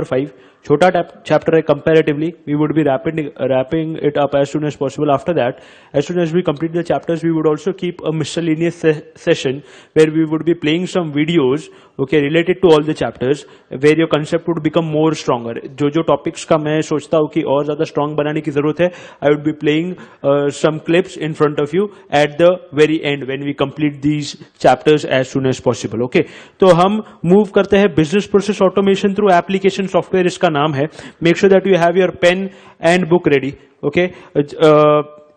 5. छोटा chapter है comparatively. We would be wrapping it up as soon as possible. After that, as soon as we complete the chapters, we would also keep a miscellaneous session where we would be playing some videos, okay, related to all the chapters, where your concept would become more stronger. जो topics का मैं सोचता हूँ कि और ज़्यादा strong बनाने की ज़रूरत है, I would be playing some clips in front of you at the very end when we complete these chapters as soon as possible. Okay, तो हम move करते हैं business process automation through application software, इसका नाम है. Make sure that you have your pen and book ready. Okay,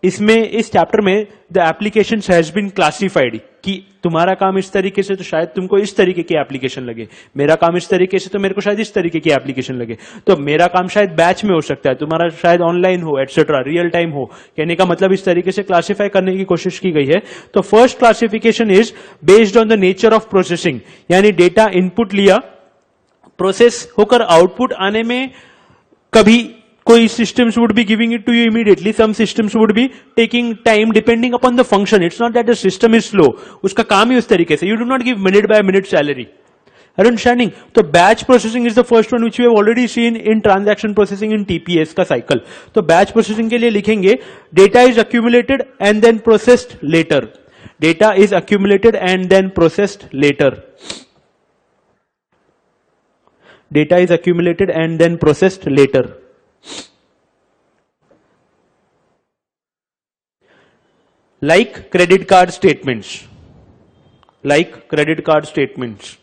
इसमें इस chapter में the application has been classified कि तुम्हारा काम इस तरीके से तो शायद तुमको इस तरीके की एप्लीकेशन लगे, मेरा काम इस तरीके से तो मेरे को शायद इस तरीके की एप्लीकेशन लगे. तो मेरा काम शायद बैच में हो सकता है, तुम्हारा शायद ऑनलाइन हो, एटसेट्रा, रियल टाइम हो. कहने का मतलब इस तरीके से क्लासिफाई करने की कोशिश की गई है. तो first classification is based on the nature of processing, यानी डेटा इनपुट लिया, प्रोसेस होकर आउटपुट आने में कभी कोई systems would be giving it to you immediately, some systems would be taking time depending upon the function. It's not that the system is slow, उसका काम ही उस तरीके से. You do not give minute by minute salary. Are you understanding? तो batch processing is the first one which we have already seen in transaction processing in TPS का cycle. तो batch processing के लिए लिखेंगे data is accumulated and then processed later. Data is accumulated and then processed later. Data is accumulated and then processed later. Like credit card statements. Like credit card statements.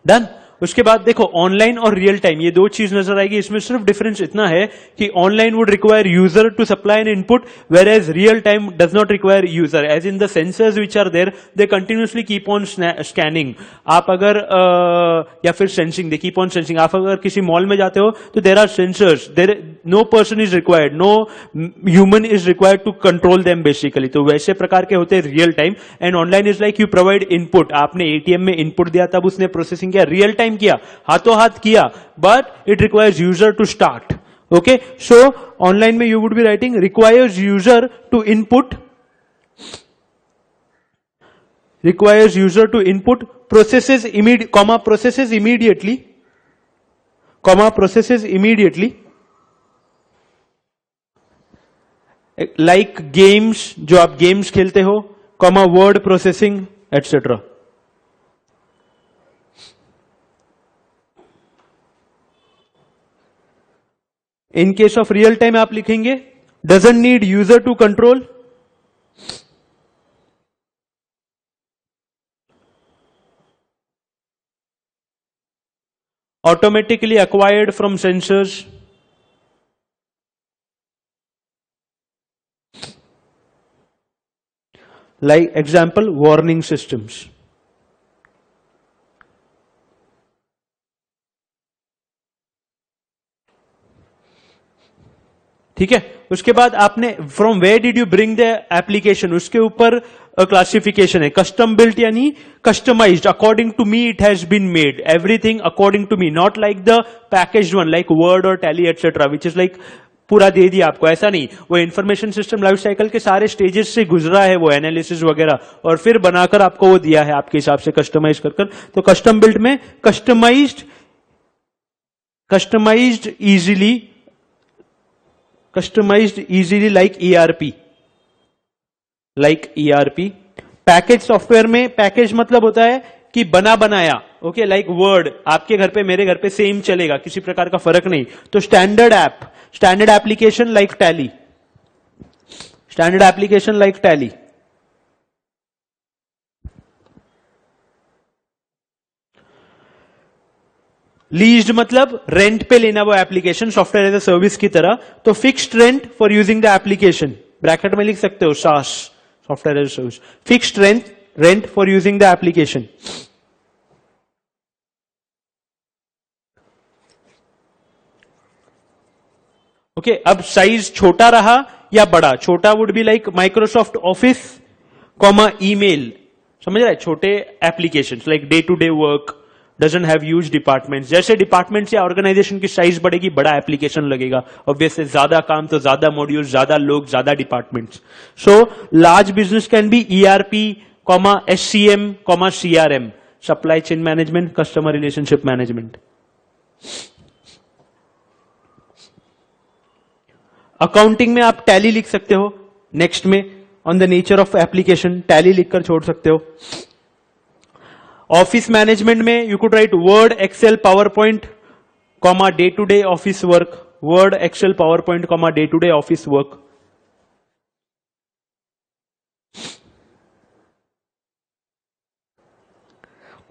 Done? उसके बाद देखो online और real time, ये दो चीज नजर आएगी. इसमें सिर्फ डिफरेंस इतना है कि online would require user to supply an input, whereas real time does not require user. As in the sensors which are there, they continuously keep on scanning. आप अगर या फिर sensing, they keep on sensing. आप अगर किसी mall में जाते हो तो there are sensors, there no person is required, no human is required to control them basically. तो वैसे प्रकार के होते हैं real time. And online is like you provide input. आपने एटीएम में इनपुट दिया, तब उसने प्रोसेसिंग किया, रियल टाइम किया, हाथों हाथ किया, but it requires user to start. Okay, so online में you would be writing requires user to input, requires user to input, processes immediately, like games, जो आप गेम्स खेलते हो, word processing, etc. In case of real time आप लिखेंगे doesn't need user to control, automatically acquired from sensors, like example warning systems. ठीक है, उसके बाद आपने from where did you bring the application, उसके ऊपर क्लासिफिकेशन है. कस्टम बिल्ट यानी customised, according to me it has been made, everything according to me, not like the packaged one like Word और Tally etcetera which is like पूरा दे दिया आपको. ऐसा नहीं, वो इंफॉर्मेशन सिस्टम लाइफ साइकिल के सारे स्टेजेस से गुजरा है, वो एनालिसिस वगैरह, और फिर बनाकर आपको वो दिया है आपके हिसाब से कस्टमाइज कर. तो कस्टम बिल्ट में customised easily like ERP. Package software में पैकेज मतलब होता है कि बना बनाया. ओके, लाइक वर्ड, आपके घर पे मेरे घर पे सेम चलेगा, किसी प्रकार का फर्क नहीं. तो standard application like Tally. Leased मतलब रेंट पे लेना वो application, software as a service की तरह. तो fixed rent for using the application, bracket में लिख सकते हो SaaS, software as a service. Fixed rent for using the application. Okay, अब साइज छोटा रहा या बड़ा. छोटा would be like Microsoft office email, समझ रहा है, छोटे application like day to day work, doesn't have huge departments. जैसे डिपार्टमेंट या ऑर्गेनाइजेशन की साइज बढ़ेगी, बड़ा एप्लीकेशन लगेगा, ऑब्वियसली ज्यादा काम तो ज्यादा मॉड्यूल्स, ज्यादा लोग, ज्यादा departments. So large business can be ERP, SCM, CRM, supply chain management, customer relationship management. Accounting में आप टैली लिख सकते हो. नेक्स्ट में on the nature of application Tally लिखकर छोड़ सकते हो. ऑफिस मैनेजमेंट में you could write Word, Excel, PowerPoint, day to day office work. Word, Excel, PowerPoint, day to day office work.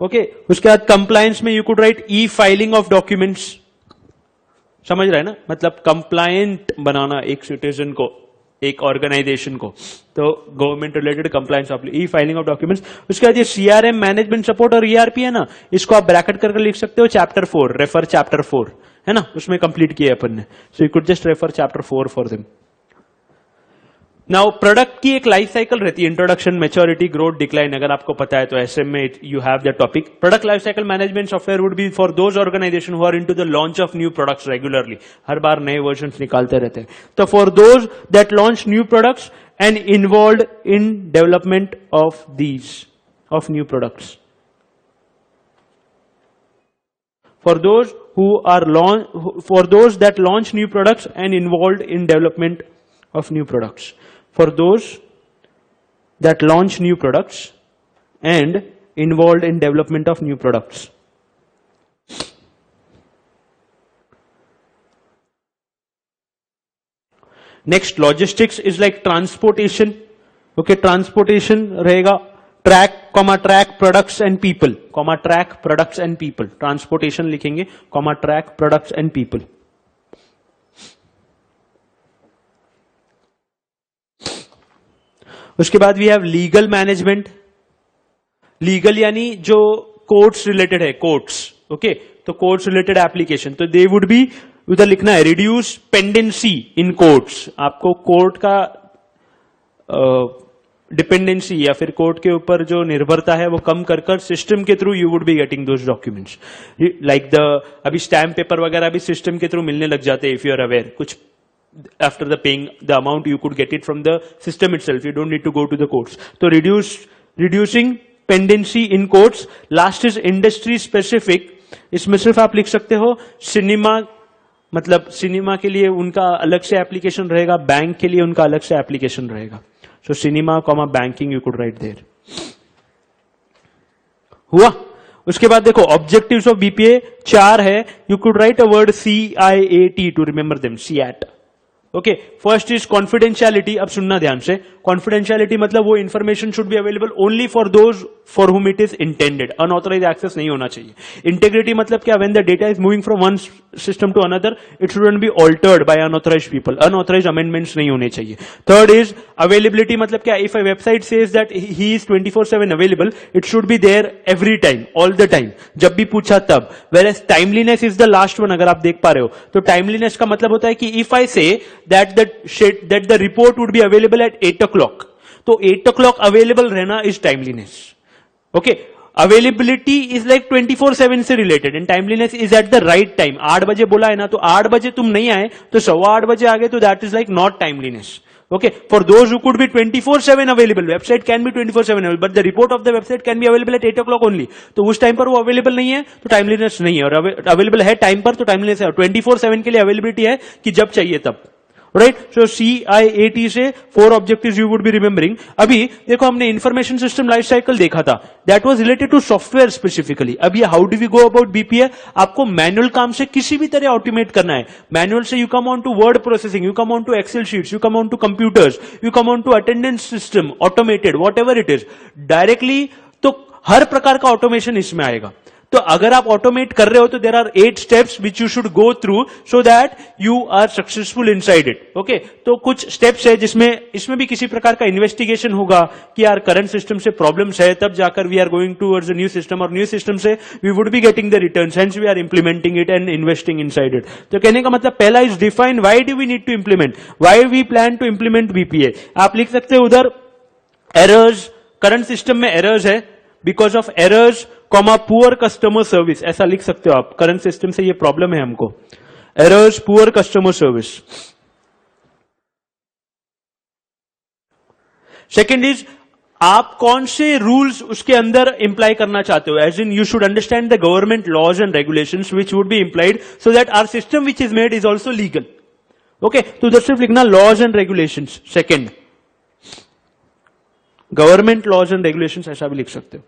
Okay, उसके बाद कंप्लायंस में you could right E filing of documents. समझ रहे हैं ना, मतलब compliant बनाना एक citizen को, एक ऑर्गेनाइजेशन को. तो government related compliance of E filing of documents. उसके बाद ये CRM, मैनेजमेंट सपोर्ट और ERP है ना, इसको आप ब्रैकेट करके लिख सकते हो चैप्टर 4, रेफर चैप्टर 4, है ना, उसमें कंप्लीट किया अपन ने. So you could just refer chapter 4 for them. Now product की एक लाइफ साइकिल रहती है, इंट्रोडक्शन, मैच्योरिटी, ग्रोथ, डिक्लाइन. अगर आपको पता है तो SM में you have that topic. Product life cycle management software would be for those organisation who are into the launch of new products regularly. हर बार नए वर्जन्स निकालते रहते हैं. तो for those that launch new products and involved in development of these of new products. For those that launch new products and involved in development of new products. For those that launch new products and involved in development of new products. Next, logistics is like transportation. Okay, transportation रहेगा track, products and people, track, products and people. Transportation लिखेंगे, track, products and people. उसके बाद we have legal management. Legal यानी जो courts related है, courts. Okay, तो courts related application, तो they would be, उधर लिखना है रिड्यूस पेंडेंसी इन कोर्ट्स. आपको कोर्ट का डिपेंडेंसी या फिर कोर्ट के ऊपर जो निर्भरता है वो कम कर सिस्टम के through you would be getting those documents. Like अभी स्टैम्प पेपर वगैरह भी सिस्टम के थ्रू मिलने लग जाते हैं. इफ यू आर अवेयर, कुछ after the paying the amount you could get it from the system itself. You don't need to go to the courts. So reducing pendency in courts. Last is industry specific. इसमें सिर्फ आप लिख सकते हो cinema, मतलब cinema के लिए उनका अलग से एप्लीकेशन रहेगा, बैंक के लिए उनका अलग से एप्लीकेशन रहेगा. So cinema banking you could write there. हुआ. उसके बाद देखो ऑब्जेक्टिव्स ऑफ BPA 4 है. You could write a word CIAT to remember them. CIAT. Okay, first is confidentiality. अब सुनना ध्यान से. कॉन्फिडेंशियलिटी मतलब वो information should be available only for those for whom it is intended. Unauthorise access नहीं होना चाहिए. इंटेग्रिटी मतलब क्या, when the data is moving from one system to another it shouldn't be altered by unauthorised people. Unauthorised amendments नहीं होने चाहिए. Third is availability मतलब क्या, if a website says that he is 24/7 available, it should be there every time, all the time, जब भी पूछा तब. Where timeliness is the last one. अगर आप देख पा रहे हो तो टाइमलीनेस का मतलब होता है कि इफ आई से that the report would be available at 8 o'clock. तो 8 o'clock available रहना is timeliness. Okay, availability is like 24/7 से related and timeliness is at the right time. 8 बजे बोला है ना, तो 8 बजे तुम नहीं आए तो 8:15 बजे आ गए, तो that is like not timeliness. Okay, for those who could be 24/7 available, website can be 24/7 available, but the report of the website can be available at 8 o'clock only. तो उस टाइम पर वो अवेलेबल नहीं है तो टाइमलीनेस नहीं है, और अवेलेबल है टाइम पर तो टाइमलीनेस है. 24/7 के लिए अवेलेबिलिटी है कि जब चाहिए तब. राइट. सो CIAT से 4 objectives you would be remembering. अभी देखो हमने इंफॉर्मेशन सिस्टम लाइफ साइकिल देखा था, that was related to software specifically. अब ये how do we go about BPA. आपको मैनुअल काम से किसी भी तरह ऑटोमेट करना है. मैनुअल से you come on to word processing, you come on to Excel sheets, you come on to computers, you come on to attendance system, automated, whatever it is, directly. तो हर प्रकार का automation इसमें आएगा. तो अगर आप ऑटोमेट कर रहे हो तो there are 8 steps which you should go through so that you are successful inside it. Okay, तो कुछ स्टेप्स है जिसमें इसमें भी किसी प्रकार का इन्वेस्टिगेशन होगा कि यार करंट सिस्टम से प्रॉब्लम्स है, तब जाकर we are going towards new system, और न्यू सिस्टम से we would be getting the returns, hence we are implementing it and investing inside it. तो कहने का मतलब पहला is define why do we need to implement, why we plan to implement BPA. आप लिख सकते हो उधर एरर्स, करंट सिस्टम में एरर्स है, because of errors, comma poor customer service, ऐसा लिख सकते हो आप, करंट सिस्टम से ये प्रॉब्लम है हमको, errors poor customer service. Second is आप कौन से रूल्स उसके अंदर इंप्लाई करना चाहते हो, as in you should understand the government laws and regulations which would be implied so that our system which is made is also legal. Okay, तो उधर सिर्फ लिखना laws and regulations, second government laws and regulations, ऐसा भी लिख सकते हो।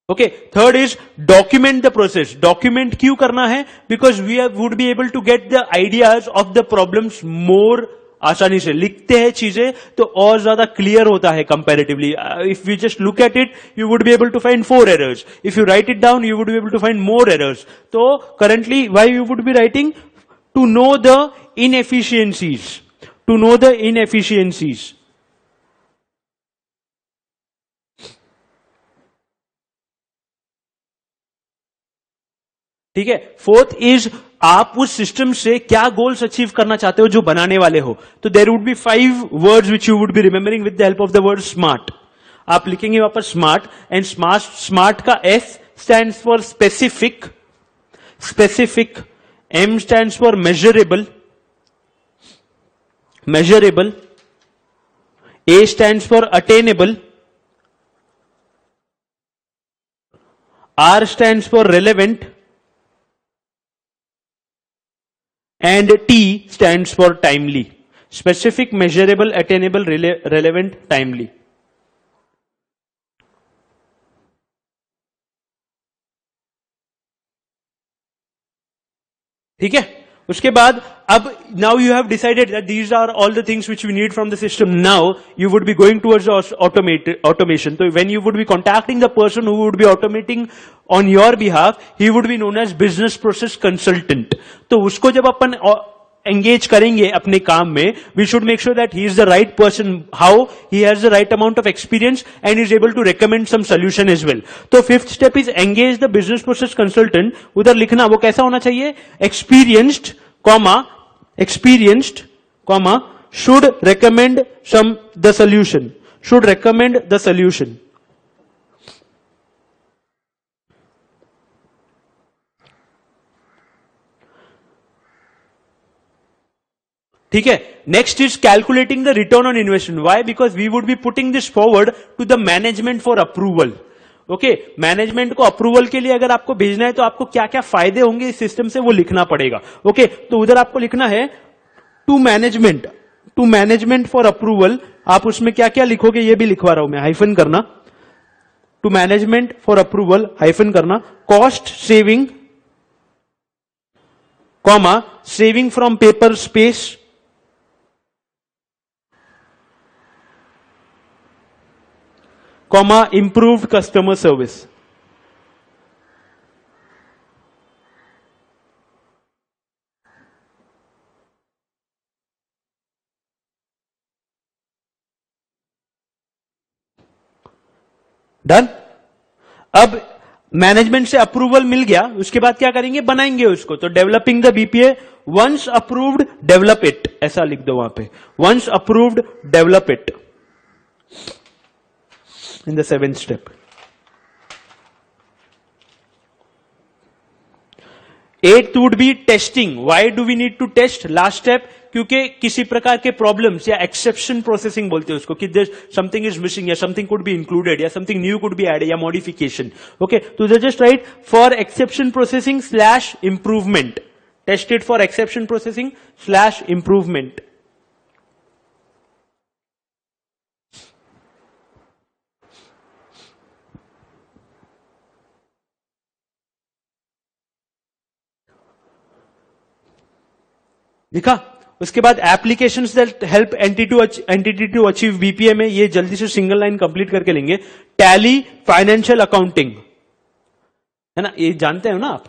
Okay, third is document the process. Document क्यों करना है? Because we would be able to get the ideas of the problems more आसानी से। लिखते हैं चीजें तो और ज्यादा क्लियर होता है comparatively. If we just look at it you would be able to find 4 errors, if you write it down you would be able to find more errors. तो currently why you would be writing? To know the inefficiencies, to know the inefficiencies. ठीक है, fourth is आप उस system से क्या goals achieve करना चाहते हो जो बनाने वाले हो। तो there would be 5 words which you would be remembering with the help of the word smart. आप लिखेंगे वहां पर स्मार्ट, एंड स्मार्ट का S stands for specific, specific, M stands for measurable, measurable, A stands for attainable, R stands for relevant, and T stands for timely. Specific, measurable, attainable, relevant, timely. ठीक है, उसके बाद अब now you have decided that these are all the things which we need from the system. Now you would be going towards automation. तो when you would be contacting the person who would be automating on your behalf, he would be known as business process consultant. तो उसको जब अपन engage करेंगे अपने काम में, we should make sure that he is the right person, how he has the right amount of experience and is able to recommend some solution as well. तो fifth step is engage the business process consultant. उधर लिखना वो कैसा होना चाहिए? Experienced, comma, experienced, comma, should recommend the solution, should recommend the solution. ठीक है, next is calculating the return on investment. Why? Because we would be putting this forward to the management for approval. Okay, management को approval के लिए अगर आपको भेजना है तो आपको क्या क्या फायदे होंगे इस सिस्टम से वो लिखना पड़ेगा। ओके, तो उधर आपको लिखना है टू मैनेजमेंट फॉर अप्रूवल। आप उसमें क्या क्या लिखोगे ये भी लिखवा रहा हूं मैं, हाइफन करना, to management for approval, hyphen करना, cost saving, comma, saving from paper space, comma, improved customer service. Done. अब मैनेजमेंट से अप्रूवल मिल गया, उसके बाद क्या करेंगे? बनाएंगे उसको। तो developing the BPA, once approved develop it, ऐसा लिख दो वहां पे, once approved develop it in the 7th step. 8th would be testing. Why do we need to test? Last step, क्योंकि किसी प्रकार के प्रॉब्लम्स या एक्सेप्शन प्रोसेसिंग बोलते हैं उसको, कि समथिंग इज मिसिंग या समथिंग कुड बी इंक्लूडेड या something new could be added या मॉडिफिकेशन। ओके, तो just write for exception processing slash improvement, tested for exception processing slash improvement. लिखा। उसके बाद applications that help entity to achieve BPA में, ये जल्दी से सिंगल लाइन कंप्लीट करके लेंगे। टैली, फाइनेंशियल अकाउंटिंग, है ना, ये जानते हो ना आप?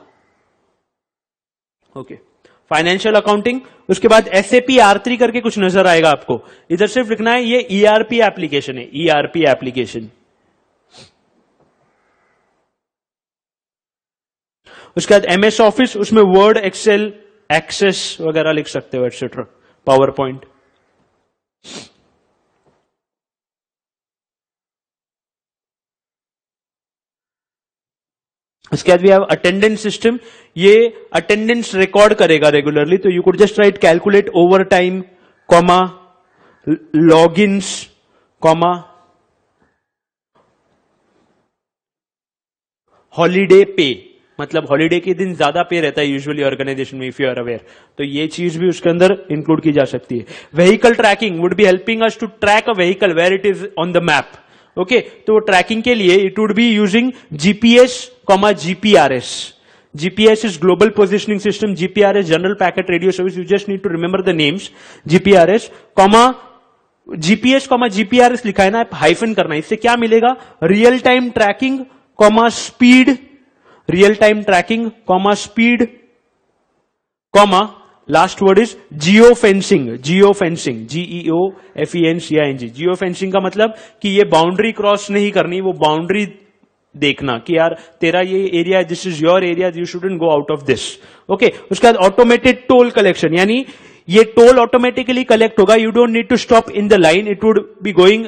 Okay, financial accounting. उसके बाद एसएपी R3 करके कुछ नजर आएगा आपको, इधर सिर्फ लिखना है ये ईआरपी एप्लीकेशन है, ईआरपी एप्लीकेशन। उसके बाद एमएस ऑफिस, उसमें वर्ड, एक्सेल, एक्सेस वगैरह लिख सकते हो, एटसेट्रा, पावर पॉइंट। उसके बाद वी हैव अटेंडेंस सिस्टम, ये अटेंडेंस रिकॉर्ड करेगा रेगुलरली, तो you could just right calculate over time comma logins comma holiday पे, मतलब हॉलीडे के दिन ज्यादा पे रहता है यूजुअली ऑर्गेनाइजेशन में, इफ यू आर अवेयर, तो ये चीज भी उसके अंदर इंक्लूड की जा सकती है। Vehicle tracking would be helping us to track a vehicle where it is on the map. Okay, तो ट्रैकिंग के लिए it would be using GPS comma GPRS. GPS is global positioning system, GPRS general packet radio service, you just need to remember the names, GPRS comma GPS comma GPRS लिखा है ना, आप hyphen करना है, इससे क्या मिलेगा, real time tracking comma speed, real time tracking comma speed comma last word is geofencing, geofencing GEOFENCING, geofencing का मतलब कि ये बाउंड्री क्रॉस नहीं करनी, वो बाउंड्री देखना कि यार तेरा ये area, this is your area, you shouldn't go out of this. Okay, उसके बाद ऑटोमेटेड टोल कलेक्शन, यानी ये टोल ऑटोमेटिकली कलेक्ट होगा, you don't need to stop in the line, it would be going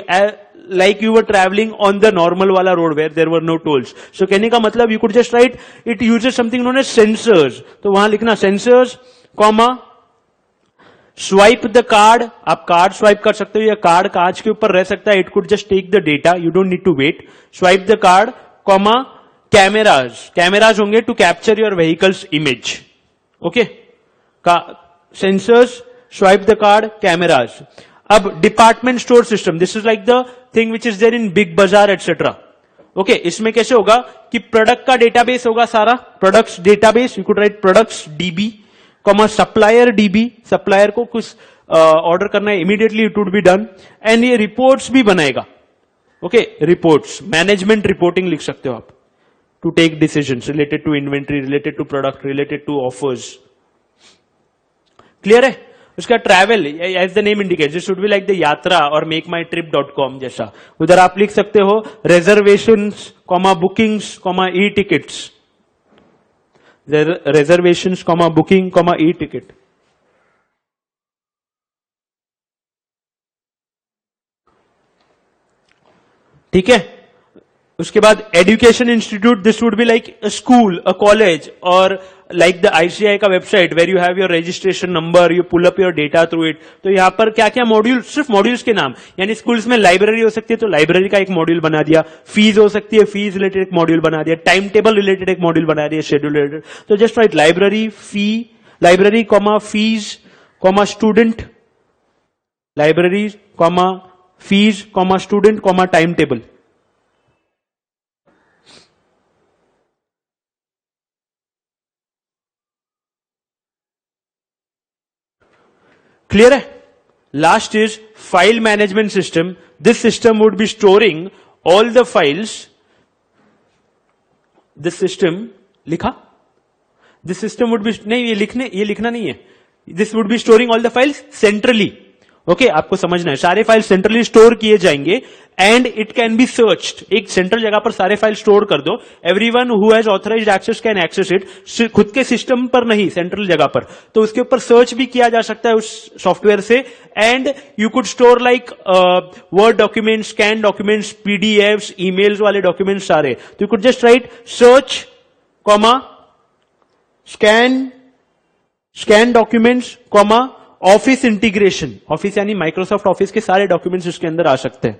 like you were traveling on the normal wala road where there were no tolls. So कहने का मतलब you could just write it uses something known as sensors. तो वहां लिखना sensors, comma swipe the card, आप card swipe कर सकते हो या कार्ड कांच के ऊपर रह सकता है, it could just take the data, you don't need to wait. Swipe the card, comma cameras, cameras होंगे to capture your vehicle's image. Okay, sensors, swipe the card, cameras. अब department store system, this is like the thing which is there in Big Bazaar etcetera. Okay, इसमें कैसे होगा कि product का database होगा सारा, products database, you could write products DB comma supplier DB, supplier को कुछ ऑर्डर करना है immediately it would be done, and ये रिपोर्ट्स भी बनाएगा। ओके, रिपोर्ट्स, मैनेजमेंट रिपोर्टिंग लिख सकते हो आप, to take decisions related to inventory, related to product, related to offers. Clear है? उसका travel, as the name indicates, this should be like the Yatra और makeMyTrip.com जैसा, उधर आप लिख सकते हो reservations comma bookings comma e tickets, reservations comma booking comma e ticket. ठीक है, उसके बाद education institute, this would be like a school, a college, और लाइक द आईसीआई का website where you have your registration number, you pull up your data through it. तो यहां पर क्या क्या मॉड्यूल, सिर्फ मॉड्यूल्स के नाम, यानी स्कूल्स में लाइब्रेरी हो सकती है तो लाइब्रेरी का एक मॉड्यूल बना दिया, फीस हो सकती है फीस रिलेटेड एक मॉड्यूल बना दिया, टाइम टेबल रिलेटेड एक मॉड्यूल बना दिया, शेड्यूल रिलेटेड। तो just write library fee, library comma fees comma student, library comma fees comma student comma time table. Clear है? Last is file management system, this system would be storing all the files, this system लिखा, this system would be, नहीं ये लिखना नहीं है, this would be storing all the files centrally. Okay, आपको समझना है, सारे फाइल सेंट्रली स्टोर किए जाएंगे and it can be searched, एक सेंट्रल जगह पर सारे फाइल स्टोर कर दो, everyone who has authorised access can access it, खुद के सिस्टम पर नहीं, सेंट्रल जगह पर, तो उसके ऊपर सर्च भी किया जा सकता है उस सॉफ्टवेयर से, and you could store like Word document, scan documents, PDFs, emails वाले डॉक्यूमेंट्स सारे, तो you could just write search comma scan documents comma Office integration, Office यानी माइक्रोसॉफ्ट ऑफिस के सारे डॉक्यूमेंट्स इसके अंदर आ सकते हैं।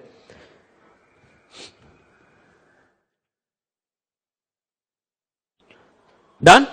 Done,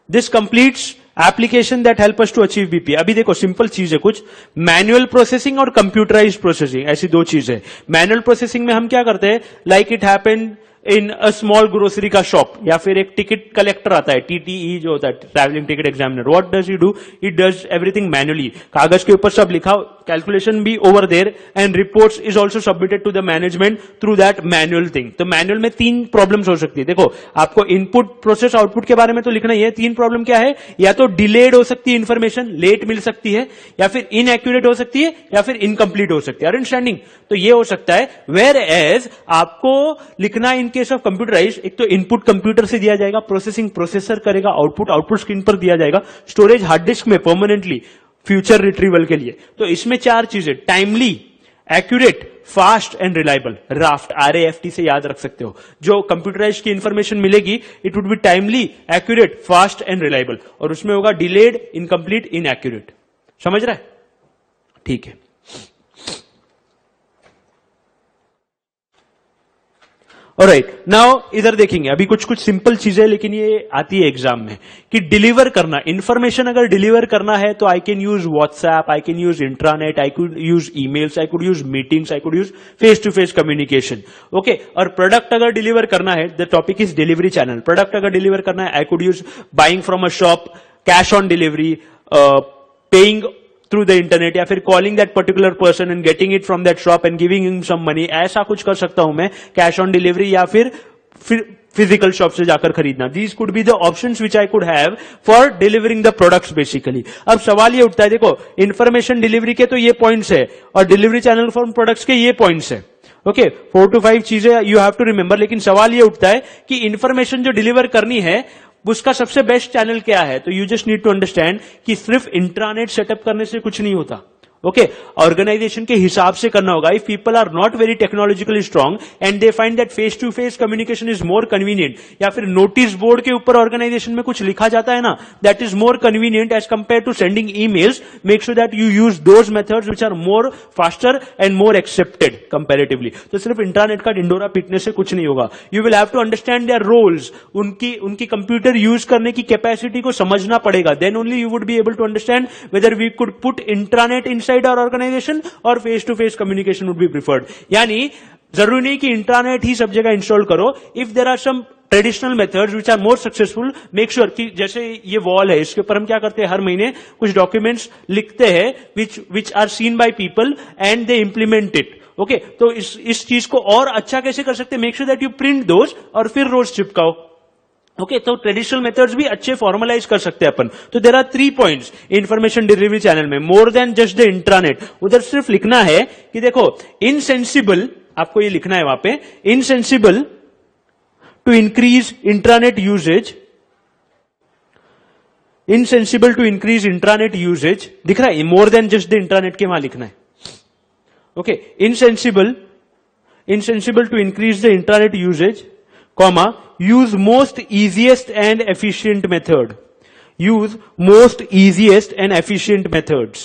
this completes application that help us to achieve BP. अभी देखो सिंपल चीज है कुछ, मैनुअल प्रोसेसिंग और कंप्यूटराइज प्रोसेसिंग, ऐसी दो चीजें। मैनुअल प्रोसेसिंग में हम क्या करते हैं, like it happened in a small grocery का शॉप, या फिर एक टिकट कलेक्टर आता है, टीटीई जो होता है, travelling ticket examiner, what does he do, it does everything manually, कागज के ऊपर सब लिखा, कैलकुलेशन भी over there, and reports is also submitted to the management through that manual thing. तो मैनुअल में तीन प्रॉब्लम्स हो सकती है, देखो आपको इनपुट प्रोसेस आउटपुट के बारे में तो लिखना ही है, तीन प्रॉब्लम क्या है, या तो डिलेड हो सकती है इंफॉर्मेशन, लेट मिल सकती है, या फिर इनएक्यूरेट हो सकती है, या फिर इनकम्प्लीट हो सकती है, अंडरस्टैंडिंग। तो ये हो सकता है, वेयर एज आपको लिखना इन केस ऑफ कंप्यूटराइज, एक तो इनपुट कंप्यूटर से दिया जाएगा, प्रोसेसिंग प्रोसेसर करेगा, आउटपुट स्क्रीन पर दिया जाएगा, स्टोरेज हार्ड डिस्क में परमानेंटली फ्यूचर रिट्रीवल के लिए। तो इसमें चार चीजें, timely accurate, fast and reliable, raft, RAFT से याद रख सकते हो। जो कंप्यूटराइज की इंफॉर्मेशन मिलेगी it would B timely, accurate, fast and reliable, और उसमें होगा डिलेड, इनकम्प्लीट, इनएक्यूरेट। समझ रहा है? ठीक है। ऑलराइट, नाउ इधर देखेंगे अभी कुछ कुछ सिंपल चीजें, लेकिन ये आती है एग्जाम में कि डिलीवर करना, इंफॉर्मेशन अगर डिलीवर करना है तो I can use WhatsApp, I can use intranet, I could use emails, I could use meetings, I could use face to face communication. Okay, और प्रोडक्ट अगर डिलीवर करना है, the topic is delivery channel. Product अगर deliver करना है, I could use buying from a shop, cash on delivery, paying through the internet, या फिर calling that particular person and getting it from that shop and giving him some money. ऐसा कुछ कर सकता हूं मैं, कैश ऑन डिलीवरी या फिर फिजिकल शॉप से जाकर खरीदना। These could be the options which I could have for delivering the products basically. अब सवाल ये उठता है, देखो इंफॉर्मेशन डिलीवरी के तो ये पॉइंट्स है और डिलीवरी चैनल फॉर प्रोडक्ट्स के ये पॉइंट्स है। ओके, 4 to 5 चीजें यू हैव टू रिमेंबर, लेकिन सवाल ये उठता है कि इंफॉर्मेशन जो डिलीवर करनी है उसका सबसे बेस्ट चैनल क्या है। तो you just need to understand कि सिर्फ इंट्रानेट सेटअप करने से कुछ नहीं होता। ओके, ऑर्गेनाइजेशन के हिसाब से करना होगा। If people are not very technologically strong and they find that face to face communication is more convenient, या फिर नोटिस बोर्ड के ऊपर ऑर्गेनाइजेशन में कुछ लिखा जाता है ना, that is more convenient as compare to sending emails, make sure that you use those methods which are more faster and more accepted comparatively. तो सिर्फ इंटरनेट का डिंडोरा पीटने से कुछ नहीं होगा। You will have to understand their roles, उनकी computer use करने की कैपेसिटी को समझना पड़ेगा। Then only you would be able to understand whether we could put intranet inside our organization और face to face communication would be preferred. यानी जरूरी नहीं कि इंट्रानेट ही सब जगह इंस्टॉल करो। If there are some traditional methods which are more successful, make sure कि जैसे ये वॉल है, इसके ऊपर हम क्या करते हैं, हर महीने कुछ डॉक्यूमेंट्स लिखते हैं which are seen by people and they implement it. Okay, तो इस चीज को और अच्छा कैसे कर सकते हैं, make sure that you print those और फिर रोज चिपकाओ। ओके, तो ट्रेडिशनल मेथड्स भी अच्छे फॉर्मलाइज कर सकते हैं अपन। तो there are 3 points information delivery channel में, more than just the intranet. उधर सिर्फ लिखना है कि देखो इनसेंसिबल, आपको ये लिखना है वहां पे, insensible to increase intranet usage, insensible to increase intranet usage, दिख रहा है, more than just the intranet के वहां लिखना है। Okay, insensible to increase the intranet usage, comma, use most easiest and efficient method. Use most easiest and efficient methods.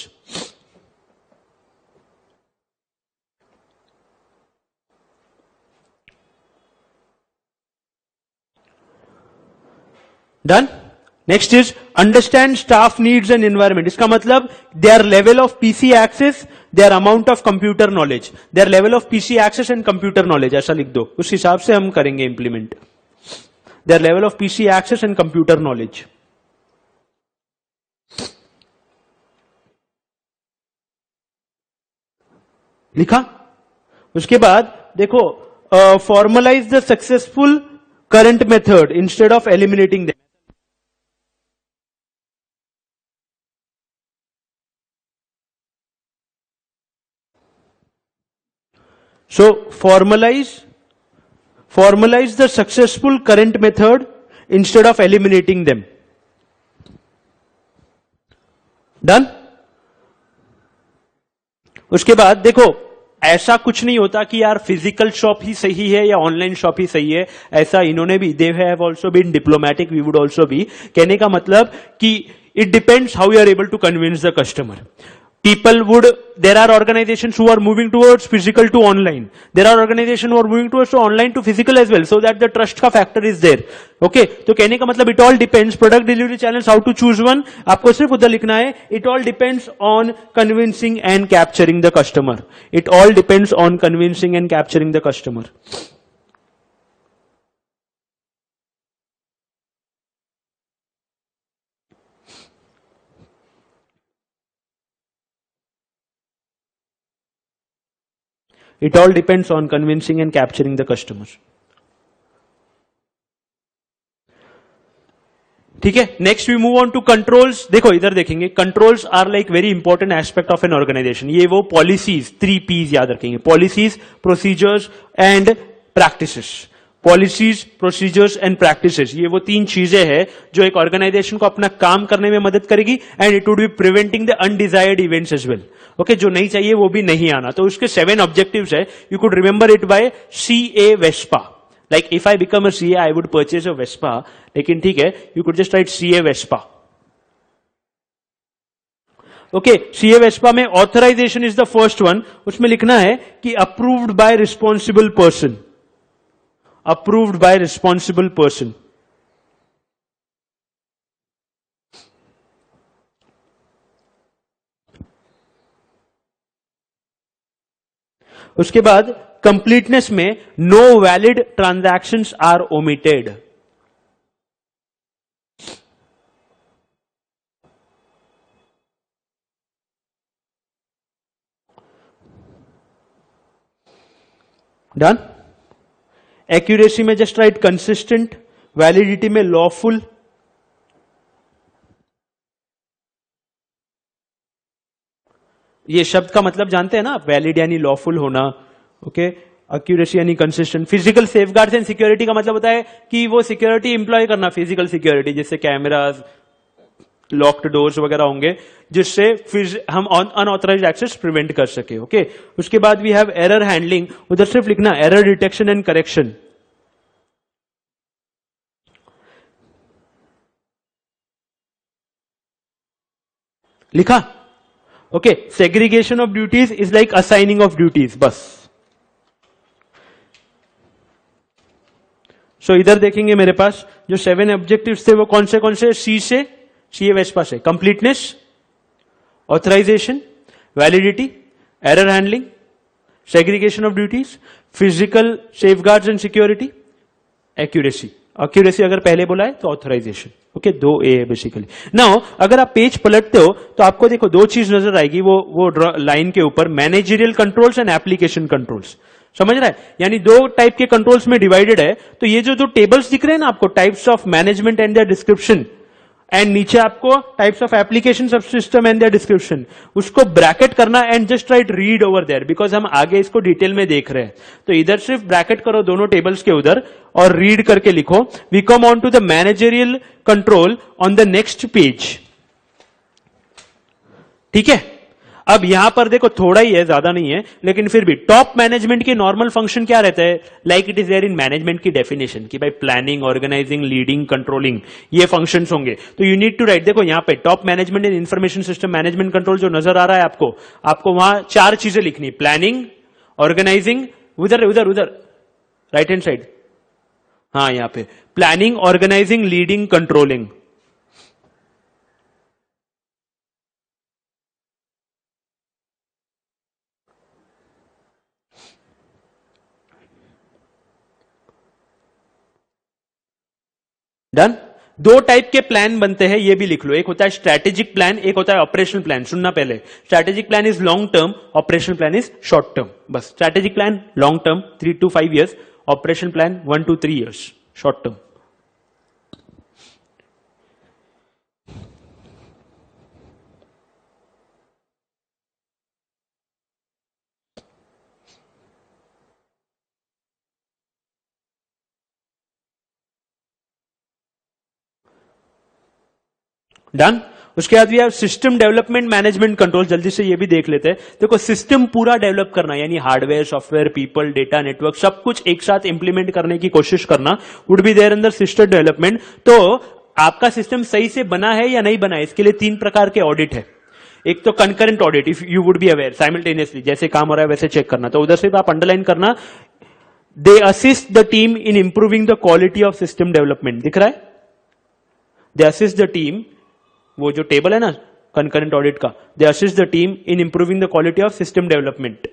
Done? Next is understand staff needs and environment. इसका मतलब their level of PC access, their amount of computer knowledge, their level of PC access and computer knowledge, ऐसा लिख दो, उस हिसाब से हम करेंगे implement. Their level of PC access and computer knowledge. लिखा? उसके बाद देखो, formalize the successful current method instead of eliminating them. So formalize the successful current method instead of eliminating them. Done? उसके बाद देखो, ऐसा कुछ नहीं होता कि यार फिजिकल शॉप ही सही है या ऑनलाइन शॉप ही सही है। ऐसा इन्होंने भी, they have also been diplomatic, we would also be. कहने का मतलब कि it depends how you are able to convince the customer. There are organizations who are moving towards physical to online. There are organizations who are moving towards online to physical as well, so that the trust का factor is there. Okay, तो कहने का मतलब it all depends. Product delivery channels, how to choose one, आपको सिर्फ उधर लिखना है. It all depends on convincing and capturing the customer. It all depends on convincing and capturing the customer. It all depends on convincing and capturing the customers. ठीक है, next we move on to controls. देखो इधर देखेंगे, controls are like very important aspect of an organisation. ये वो policies, 3 P's याद रखेंगे, policies, procedures and practices. Policies, procedures and practices, ये वो तीन चीजें हैं जो एक ऑर्गेनाइजेशन को अपना काम करने में मदद करेगी and it would be preventing the undesired events as well. Okay, जो नहीं चाहिए वो भी नहीं आना. तो उसके 7 ऑब्जेक्टिव्स है. You could remember it by CA Vespa. Like if I become a CA I would purchase a Vespa. लेकिन ठीक है, you could just write CA Vespa. Okay, CA Vespa में authorisation is the first one. उसमें लिखना है कि approved by responsible person. Approved by responsible person. उसके बाद कंप्लीटनेस में no valid transactions are omitted. Done. Accuracy में जस्ट राइट कंसिस्टेंट. वैलिडिटी में लॉफुल. ये शब्द का मतलब जानते हैं ना आप, वैलिड यानी लॉफुल होना. ओके, एक्यूरेसी यानी consistent. Physical safeguards and security का मतलब होता है कि वो सिक्योरिटी इंप्लॉय करना, फिजिकल सिक्योरिटी, जैसे कैमरास, लॉक्ड डोर्स वगैरह होंगे, जिससे हम अनऑथराइज्ड एक्सेस प्रिवेंट कर सके. ओके, उसके बाद वी हैव एरर हैंडलिंग. उधर सिर्फ लिखना एरर डिटेक्शन एंड करेक्शन. लिखा. Okay, segregation of duties is like assigning of duties. बस. सो इधर देखेंगे मेरे पास जो 7 ऑब्जेक्टिव्स थे वो कौन से सी से, CA Vespa से. Completeness, authorisation, validity, error handling, segregation of duties, physical safeguards and security, accuracy. Accuracy अगर पहले बोला है तो ऑथराइजेशन. ओके, 2A है बेसिकली. नाउ अगर आप पेज पलटते हो तो आपको देखो 2 चीज नजर आएगी वो लाइन के ऊपर, managerial controls and application controls. समझ रहा है? यानी 2 टाइप के कंट्रोल्स में डिवाइडेड है. तो ये जो 2 टेबल्स दिख रहे हैं ना आपको, types of management and their description, and नीचे आपको टाइप्स ऑफ एप्लीकेशन सब सिस्टम एंड देयर डिस्क्रिप्शन, उसको ब्रैकेट करना and just write read over there, because हम आगे इसको डिटेल में देख रहे हैं. तो इधर सिर्फ ब्रैकेट करो दोनों टेबल्स के उधर और रीड करके लिखो. We come on to the managerial control on the next page. ठीक है, अब यहां पर देखो थोड़ा ही है, ज्यादा नहीं है, लेकिन फिर भी टॉप मैनेजमेंट की नॉर्मल फंक्शन क्या रहता है, like it is there in management की डेफिनेशन कि भाई प्लानिंग, ऑर्गेनाइजिंग, लीडिंग, कंट्रोलिंग, ये फंक्शंस होंगे. तो यू नीड टू राइट, देखो यहां पे top management and information system management control जो नजर आ रहा है आपको वहां 4 चीजें लिखनी, प्लानिंग, ऑर्गेनाइजिंग, उधर उधर उधर राइट हैंड साइड, हाँ यहां पे planning, organising, leading, controlling. Done. 2 type के प्लान बनते हैं, ये भी लिख लो. एक होता है स्ट्रैटेजिक प्लान, एक होता है ऑपरेशनल प्लान. सुनना पहले, strategic plan is long term, operational plan is short term. बस, strategic plan long term 3 to 5 years, operational plan 1 to 3 years, short term. Done. उसके बाद भी आप सिस्टम डेवलपमेंट मैनेजमेंट कंट्रोल, जल्दी से ये भी देख लेते हैं. देखो सिस्टम पूरा डेवलप करना, यानी hardware, software, people, data, network, सब कुछ एक साथ इंप्लीमेंट करने की कोशिश करना वुड बी देयर अंदर सिस्टम डेवलपमेंट. तो आपका सिस्टम सही से बना है या नहीं बना है, इसके लिए 3 प्रकार के ऑडिट है. एक तो concurrent audit, if you would be aware, simultaneously जैसे काम हो रहा है वैसे चेक करना. तो उधर से आप अंडरलाइन करना, they assist the team in improving the quality of system development. दिख रहा है? दे असिस्ट द टीम, वो जो टेबल है ना कंकरेंट ऑडिट का, they assist the team in improving the quality of system development.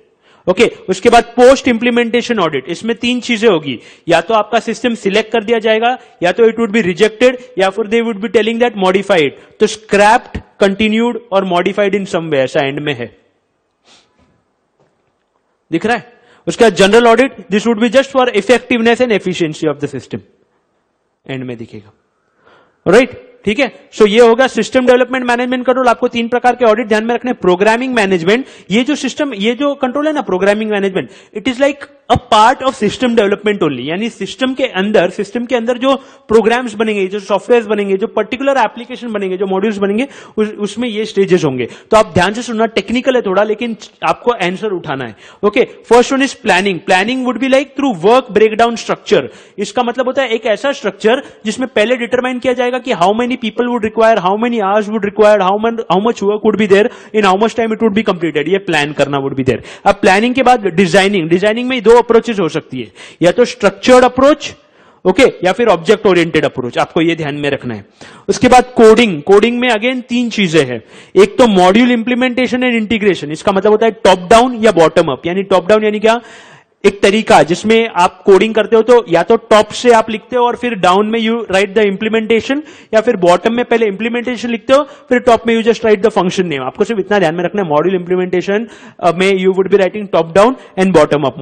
Okay, उसके बाद पोस्ट इंप्लीमेंटेशन ऑडिट. इसमें 3 चीजें होगी, या तो आपका सिस्टम सिलेक्ट कर दिया जाएगा, या तो इट वुड बी रिजेक्टेड, या फिर दे would be telling that modified. तो स्क्रैप्ड, कंटिन्यूड और मॉडिफाइड इन सम वे, ऐसा एंड में है. दिख रहा है? उसके बाद general audit, this would be just for effectiveness and efficiency of the system, and में दिखेगा. राइट? ठीक है. सो ये होगा सिस्टम डेवलपमेंट मैनेजमेंट कंट्रोल. आपको 3 प्रकार के ऑडिट ध्यान में रखने. प्रोग्रामिंग मैनेजमेंट, ये जो सिस्टम, ये जो कंट्रोल है ना programming management, it is like a part of system development only, यानी सिस्टम के अंदर जो प्रोग्राम्स बनेंगे, जो सॉफ्टवेयर बनेंगे, जो पर्टिकुलर एप्लीकेशन बनेंगे, जो मॉड्यूल्स बनेंगे, उसमें ये स्टेजेस होंगे. तो आप ध्यान से सुनना, टेक्निकल है थोड़ा, लेकिन आपको आंसर उठाना है. Okay, first one is planning. Planning would be like through work breakdown structure. इसका मतलब होता है एक ऐसा स्ट्रक्चर जिसमें पहले डिटरमाइन किया जाएगा कि how many people would require, how many hours would require, how much work would be there, in how much time it would be completed. ये प्लान करना वुड बी देयर. अब प्लानिंग के बाद डिजाइनिंग में दो अप्रोचेस हो सकती है, या तो स्ट्रक्चर्ड अप्रोच, ओके, या फिर ऑब्जेक्ट ओरिएंटेड अप्रोच. आपको ये ध्यान में रखना है. उसके बाद कोडिंग में अगेन तीन चीजें हैं. एक तो मॉड्यूल इंप्लीमेंटेशन एंड इंटीग्रेशन. इसका मतलब होता है टॉप डाउन या बॉटम अप. यानी टॉप डाउन यानी क्या, एक तरीका जिसमें आप कोडिंग करते हो तो या तो टॉप से आप लिखते हो और फिर डाउन में यू राइट द इंप्लीमेंटेशन, या फिर बॉटम में पहले इंप्लीमेंटेशन लिखते हो फिर टॉप में you just right the function name. आपको सिर्फ इतना ध्यान में रखना है, मॉड्यूल इंप्लीमेंटेशन में you would be writing top down and bottom up.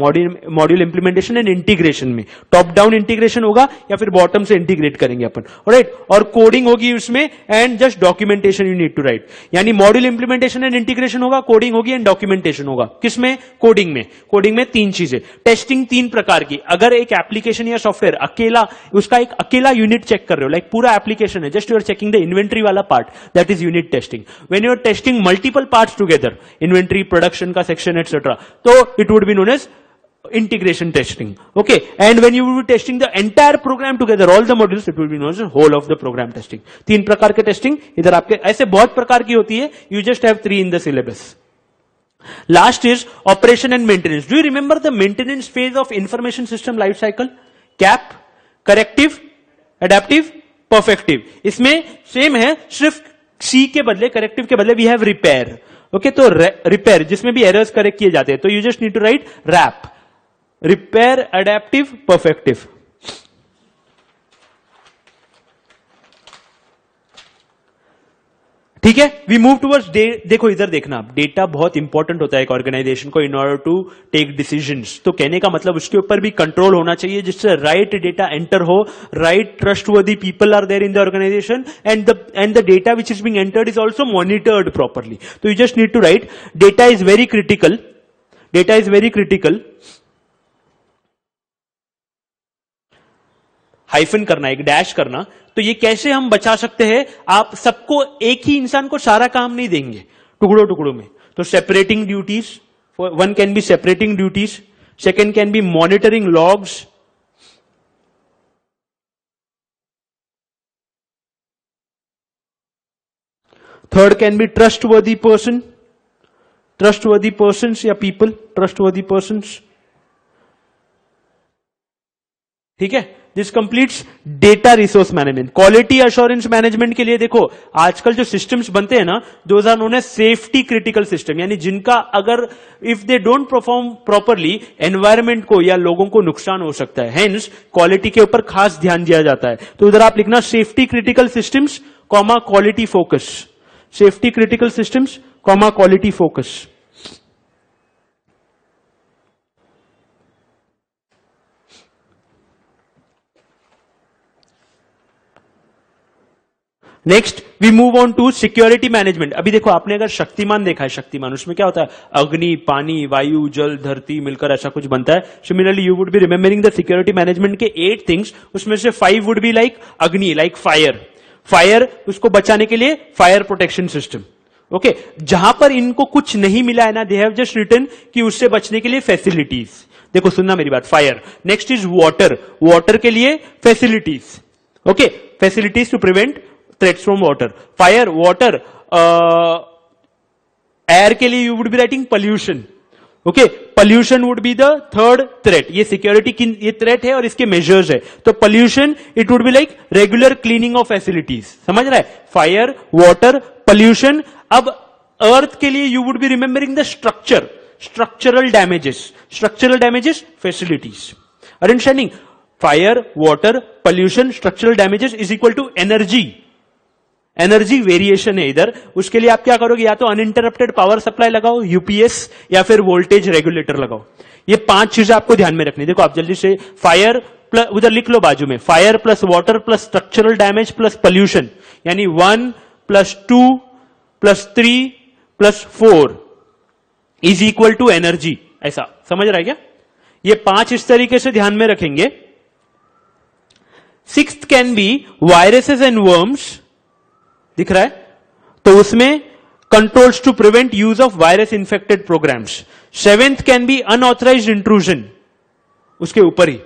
Module implementation and integration में टॉप डाउन इंटीग्रेशन होगा या फिर बॉटम से इंटीग्रेट करेंगे अपन, राइट. और कोडिंग होगी उसमें and just documentation you need to write. यानी मॉड्यूल इंप्लीमेंटेशन एंड इंटीग्रेशन होगा, कोडिंग होगी एंड डॉक्यूमेंटेशन होगा. किसमें? कोडिंग में तीन चीजें. टेस्टिंग तीन प्रकार की. अगर एक एप्लीकेशन या सॉफ्टवेयर अकेला, उसका एक अकेला यूनिट चेक कर रहे हो, लाइक पूरा एप्लीकेशन है, just you are checking the inventory वाला part, that is unit testing. When you are testing multiple parts together, inventory, production का सेक्शन एटसेट्रा, तो it would be known as integration testing. Okay, and when you will be testing the entire program together, all the modules, it will be known as whole of the program testing. तीन प्रकार के testing इधर आपके, ऐसे बहुत प्रकार की होती है. You just have 3 in the syllabus. Last is operation and maintenance. Do you remember the maintenance phase of information system life cycle? CAP, corrective, adaptive, perfective. इसमें सेम है, सिर्फ C के बदले, करेक्टिव के बदले we have repair. Okay, तो repair जिसमें भी एरर्स करेक्ट किए जाते हैं, तो you just need to write RAP. Repair, adaptive, perfective. ठीक है, वी मूव टूवर्ड्स देखो इधर देखना, डेटा बहुत इंपॉर्टेंट होता है एक ऑर्गेनाइजेशन को in order to take decisions. तो कहने का मतलब उसके ऊपर भी कंट्रोल होना चाहिए जिससे राइट डेटा एंटर हो, right trustworthy people are there in the organization, and the data which is being entered is also monitored properly. तो you just need to write data is very critical. Hyphen करना, एक dash करना. तो ये कैसे हम बचा सकते हैं? आप सबको, एक ही इंसान को सारा काम नहीं देंगे, टुकड़ों में. तो separating duties, one can be separating duties, second can be monitoring logs, third can be trustworthy persons या पीपल, ट्रस्टवर्दी पर्सन्स. ठीक है, this completes data resource management. Quality assurance management के लिए देखो, आजकल जो सिस्टम्स बनते हैं ना, those are known as safety critical system. यानी जिनका अगर if they don't perform properly, environment को या लोगों को नुकसान हो सकता है. हेंस क्वालिटी के ऊपर खास ध्यान दिया जाता है. तो उधर आप लिखना safety critical systems comma quality focus. Safety critical systems comma quality focus. Next we move on to security management. अभी देखो, आपने अगर शक्तिमान देखा है, शक्तिमान, उसमें क्या होता है? अग्नि, पानी, वायु, जल, धरती मिलकर ऐसा कुछ बनता है. Similarly you would be remembering the security management के 8 थिंग्स. उसमें से 5 वुड बी लाइक अग्नि, लाइक फायर, उसको बचाने के लिए फायर प्रोटेक्शन सिस्टम. ओके, जहां पर इनको कुछ नहीं मिला है ना, दे हैव जस्ट रिटन कि उससे बचने के लिए फैसिलिटीज. देखो सुनना मेरी बात, फायर. नेक्स्ट इज वाटर के लिए facilities. Okay, facilities to prevent threats from water. Fire, water, air के लिए you would be writing pollution. Okay, pollution would be the third threat. ये security की ये threat है और इसके measures है. तो pollution it would be like regular cleaning of facilities. समझ रहा है? Fire, water, pollution. अब earth के लिए you would be remembering the structural damages, facilities. Understanding? Fire, water, pollution, structural damages is equal to energy variation है इधर. उसके लिए आप क्या करोगे? या तो अनइंटरप्टेड पावर सप्लाई लगाओ, यूपीएस, या फिर वोल्टेज रेगुलेटर लगाओ. ये 5 चीजें आपको ध्यान में रखनी. देखो आप जल्दी से, फायर प्लस, उधर लिख लो बाजू में, fire plus water plus structural damage plus pollution, यानी 1 + 2 + 3 + 4 इज इक्वल टू एनर्जी. ऐसा समझ रहा है क्या? ये 5 इस तरीके से ध्यान में रखेंगे. Sixth can be viruses and worms, दिख रहा है, तो उसमें controls to prevent use of virus infected programs. Seventh can be unauthorized intrusion, उसके ऊपर ही.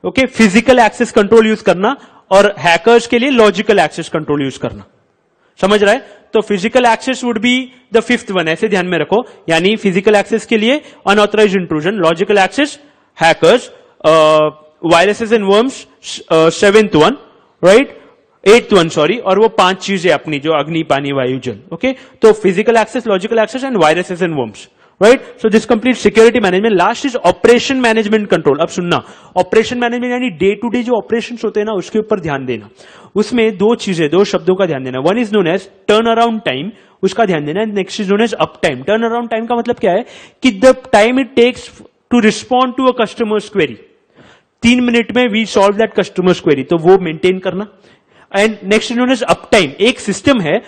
Okay, physical access control use करना और हैकर्स के लिए लॉजिकल एक्सेस कंट्रोल यूज करना. समझ रहा है? तो physical access would be the fifth one, ऐसे ध्यान में रखो. यानी फिजिकल एक्सेस के लिए unauthorised intrusion, logical access hackers, viruses and worms seventh one, right, eighth one sorry, और वो 5 चीजें अपनी जो अग्नि पानी वायु जल. ओके, तो physical access, logical access and viruses and worms, right. So this complete security management. Last is operation management control. अब सुनना, ऑपरेशन मैनेजमेंट यानी डे टू डे जो ऑपरेशंस होते हैं ना, उसके ऊपर ध्यान देना. उसमें 2 चीजें, 2 शब्दों का ध्यान देना. One is known as turn around time, उसका ध्यान देना. Next is known as up time. Turn around time का मतलब क्या है कि the time it takes to respond to a customer's query. 3 minute में we solve that customer's query, तो वो मेंटेन करना. And next is known as up time. एक सिस्टम है,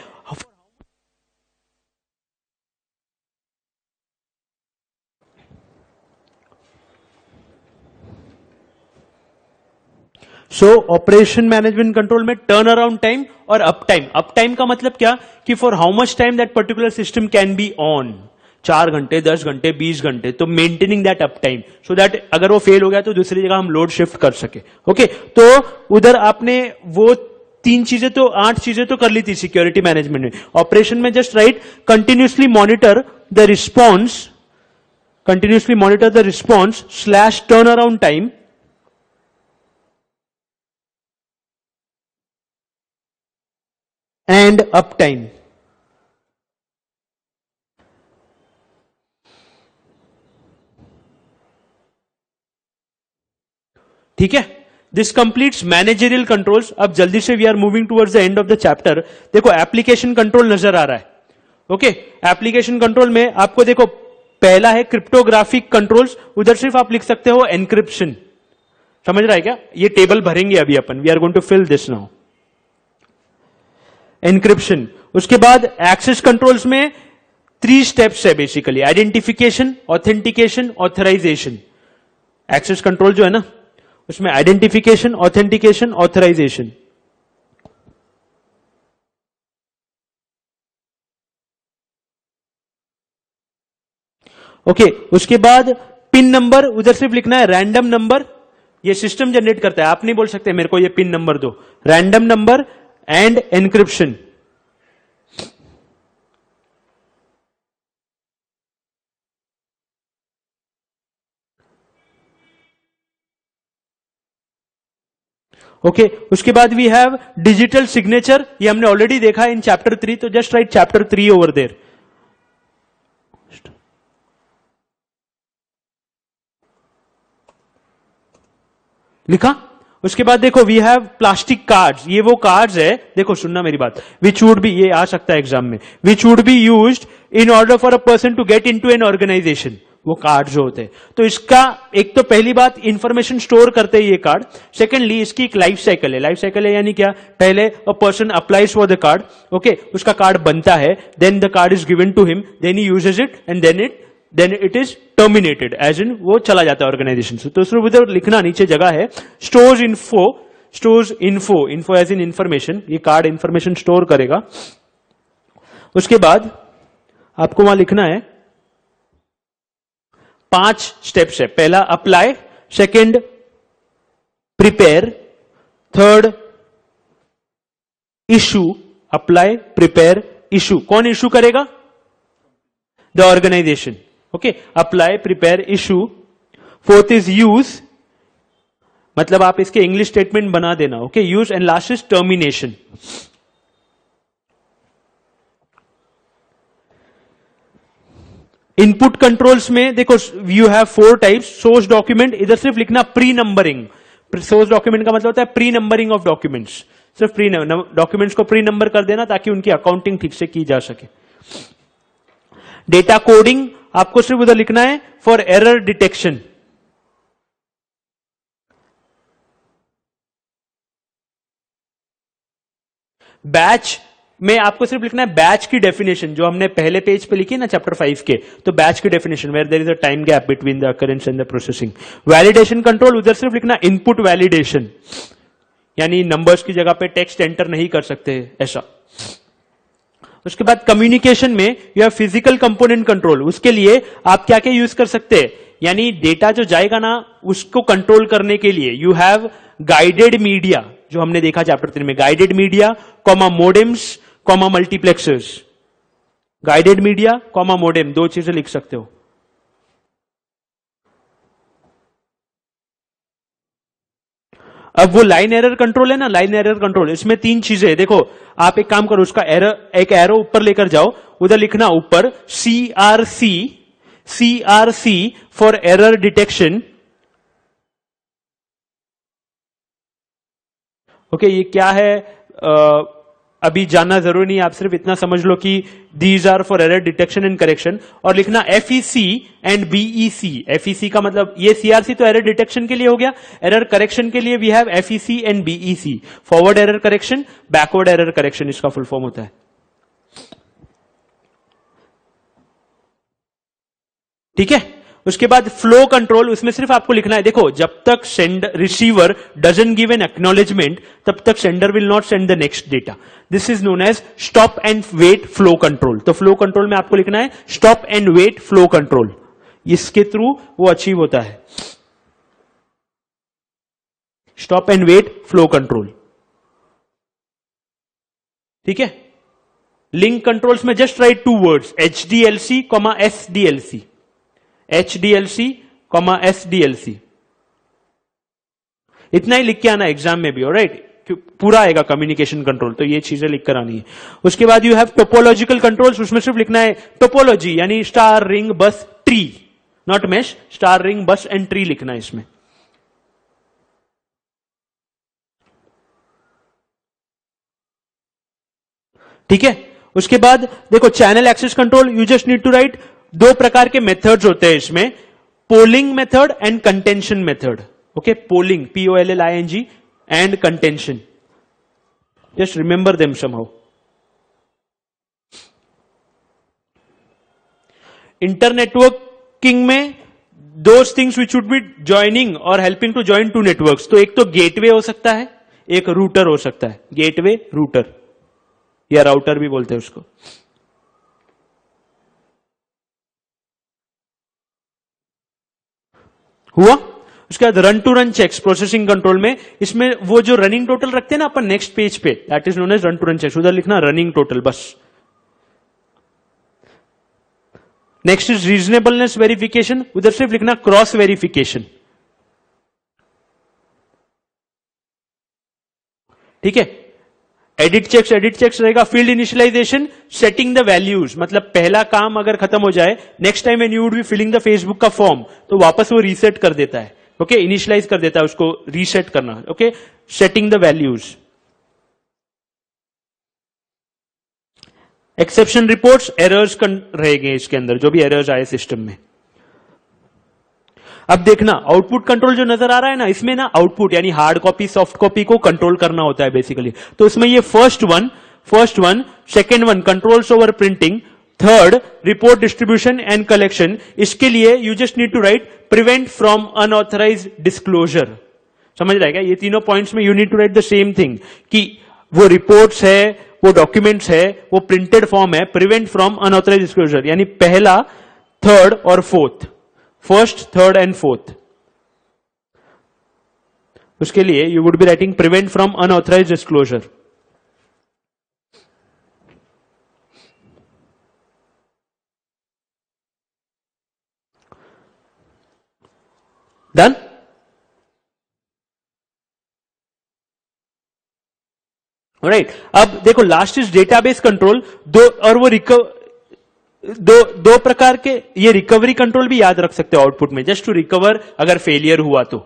सो ऑपरेशन मैनेजमेंट कंट्रोल में टर्न अराउंड टाइम और up time. Up time का मतलब क्या कि for how much time that particular system can be on. 4 घंटे, 10 घंटे, 20 घंटे. तो maintaining that up time so that अगर वो फेल हो गया तो दूसरी जगह हम लोड शिफ्ट कर सके. ओके, तो उधर आपने वो 3 चीजें तो 8 चीजें तो कर ली थी सिक्योरिटी मैनेजमेंट में. ऑपरेशन में just write continuously monitor the response, continuously monitor the response slash turn around time and uptime. ठीक है, दिस कंप्लीट्स मैनेजरियल कंट्रोल्स. अब जल्दी से we are moving towards the end of the chapter. देखो application control नजर आ रहा है. ओके, एप्लीकेशन कंट्रोल में आपको देखो पहला है क्रिप्टोग्राफिक कंट्रोल्स. उधर सिर्फ आप लिख सकते हो एनक्रिप्शन. समझ रहा है क्या? ये टेबल भरेंगे अभी अपन. We are going to fill this now. Encryption. उसके बाद एक्सेस कंट्रोल्स में 3 स्टेप्स है basically. Identification, authentication, authorization. Access control जो है ना, उसमें आइडेंटिफिकेशन, ऑथेंटिकेशन, ऑथराइजेशन. ओके, उसके बाद पिन नंबर उधर सिर्फ लिखना है रैंडम नंबर. ये सिस्टम जनरेट करता है, आप नहीं बोल सकते मेरे को ये पिन नंबर दो. Random number end encryption. Okay, उसके बाद वी हैव डिजिटल सिग्नेचर. ये हमने ऑलरेडी देखा इन चैप्टर 3, तो just write chapter 3 over there. लिखा. उसके बाद देखो वी हैव प्लास्टिक कार्ड्स. ये वो कार्ड्स है, देखो सुनना मेरी बात, विच वुड बी, ये आ सकता है एग्जाम में, which would be used in order for a person to get into an organisation. वो कार्ड जो होते हैं, तो इसका एक तो पहली बात इंफॉर्मेशन स्टोर करते हैं ये कार्ड. सेकेंडली इसकी एक लाइफ साइकिल है. लाइफ साइकिल है यानी क्या, पहले a person applies for the card. Okay, उसका कार्ड बनता है, then the card is given to him, then he uses it and then it is terminated, as in वो चला जाता है ऑर्गेनाइजेशन से. तो उसमें उधर लिखना नीचे जगह है stores info, info as in information. ये कार्ड इंफॉर्मेशन स्टोर करेगा. उसके बाद आपको वहां लिखना है 5 स्टेप्स है. पहला apply, second prepare, third issue. Apply, prepare, issue. कौन इशू करेगा? The organisation. Okay, apply, prepare, issue. Fourth is use, मतलब आप इसके इंग्लिश स्टेटमेंट बना देना. Okay, use. And last is termination. Input controls में देखो you have 4 types. Source document, इधर सिर्फ लिखना प्री नंबरिंग. सोर्स डॉक्यूमेंट का मतलब होता है प्री नंबरिंग ऑफ डॉक्यूमेंट्स. सिर्फ प्री डॉक्यूमेंट्स को प्री नंबर कर देना ताकि उनकी अकाउंटिंग ठीक से की जा सके. डेटा कोडिंग, आपको सिर्फ उधर लिखना है फॉर एरर डिटेक्शन. बैच में आपको सिर्फ लिखना है बैच की डेफिनेशन, जो हमने पहले पेज पे लिखी है ना चैप्टर 5 के, तो बैच की definition where there is a time gap between the occurrence and the processing. Validation control, उधर सिर्फ लिखना इनपुट वैलिडेशन, यानी नंबर्स की जगह पे टेक्स्ट एंटर नहीं कर सकते ऐसा। उसके बाद कम्युनिकेशन में you have physical component control, उसके लिए आप क्या क्या यूज कर सकते हैं, यानी डेटा जो जाएगा ना उसको कंट्रोल करने के लिए यू हैव गाइडेड मीडिया, जो हमने देखा चैप्टर 3 में, guided media comma modems comma multiplexers. Guided media comma modem, दो चीजें लिख सकते हो। अब वो लाइन एरर कंट्रोल है ना, लाइन एरर कंट्रोल, इसमें 3 चीजें है। देखो आप एक काम करो, उसका एरर, एक एरो ऊपर लेकर जाओ, उधर लिखना ऊपर CRC for error detection. Okay, ये क्या है अभी जानना जरूरी नहीं, आप सिर्फ इतना समझ लो कि these are for error detection and correction. और लिखना FEC एंड BEC। FEC का मतलब ये CRC तो एरर डिटेक्शन के लिए हो गया, एरर करेक्शन के लिए we have FEC and BEC, forward error correction, backward error correction, इसका फुल फॉर्म होता है। ठीक है, उसके बाद फ्लो कंट्रोल, उसमें सिर्फ आपको लिखना है, देखो जब तक sender receiver doesn't give an acknowledgement तब तक sender will not send the next data. This is known as stop and wait flow control. तो फ्लो कंट्रोल में आपको लिखना है stop and wait flow control, इसके थ्रू वो अचीव होता है, stop and wait flow control. ठीक है, लिंक कंट्रोल्स में just write 2 words, HDLC, SDLC, HDLC, SDLC, इतना ही लिख के आना एग्जाम में भी, ऑलराइट, पूरा आएगा कम्युनिकेशन कंट्रोल, तो ये चीजें लिख कर आनी है। उसके बाद यू हैव टोपोलॉजिकल कंट्रोल्स, उसमें सिर्फ लिखना है टोपोलॉजी, यानी star, ring, bus, tree, not mesh, star, ring, bus and tree लिखना है इसमें। ठीक है, उसके बाद देखो channel access control, you just need to write, 2 प्रकार के मेथड्स होते हैं इसमें, polling method and contention method. Okay, polling POLLING and contention, just remember them somehow. Internetworking में those things which would be joining और हेल्पिंग टू ज्वाइन 2 नेटवर्क्स, तो एक तो गेटवे हो सकता है, एक रूटर हो सकता है, गेटवे, रूटर या राउटर भी बोलते हैं उसको। हुआ, उसके बाद run to run checks processing control में, इसमें वो जो रनिंग टोटल रखते हैं ना अपन नेक्स्ट पेज पे, that is known as run to run checks, उधर लिखना रनिंग टोटल बस। नेक्स्ट इज रीजनेबलनेस वेरिफिकेशन, उधर सिर्फ लिखना क्रॉस वेरिफिकेशन। ठीक है, एडिट चेक्स रहेगा, field initialisation, setting the values, मतलब पहला काम अगर खत्म हो जाए, next time when you would be filling the Facebook का फॉर्म, तो वापस वो रीसेट कर देता है। ओके, इनिशियलाइज कर देता है, उसको रीसेट करना। Okay, setting the values. Exception reports, errors रहेंगे इसके अंदर, जो भी एरर्स आए सिस्टम में। अब देखना आउटपुट कंट्रोल जो नजर आ रहा है ना, इसमें ना आउटपुट यानी हार्ड कॉपी सॉफ्ट कॉपी को कंट्रोल करना होता है बेसिकली। तो इसमें ये first one, second one controls over printing, third report distribution and collection, इसके लिए you just need to write prevent from unauthorised disclosure. समझ रहा है क्या? ये तीनों पॉइंट्स में you need to write the same thing, कि वो रिपोर्ट्स है, वो डॉक्यूमेंट्स है, वो प्रिंटेड फॉर्म है, प्रिवेंट फ्रॉम अनऑथराइज्ड डिस्क्लोजर, यानी पहला, थर्ड और fourth, first, third and fourth. उसके लिए you would be writing prevent from unauthorised disclosure. Done? Right, अब देखो लास्ट इज डेटाबेस कंट्रोल, और वो दो प्रकार के, ये रिकवरी कंट्रोल भी याद रख सकते हो आउटपुट में, जस्ट टू रिकवर अगर फेलियर हुआ तो।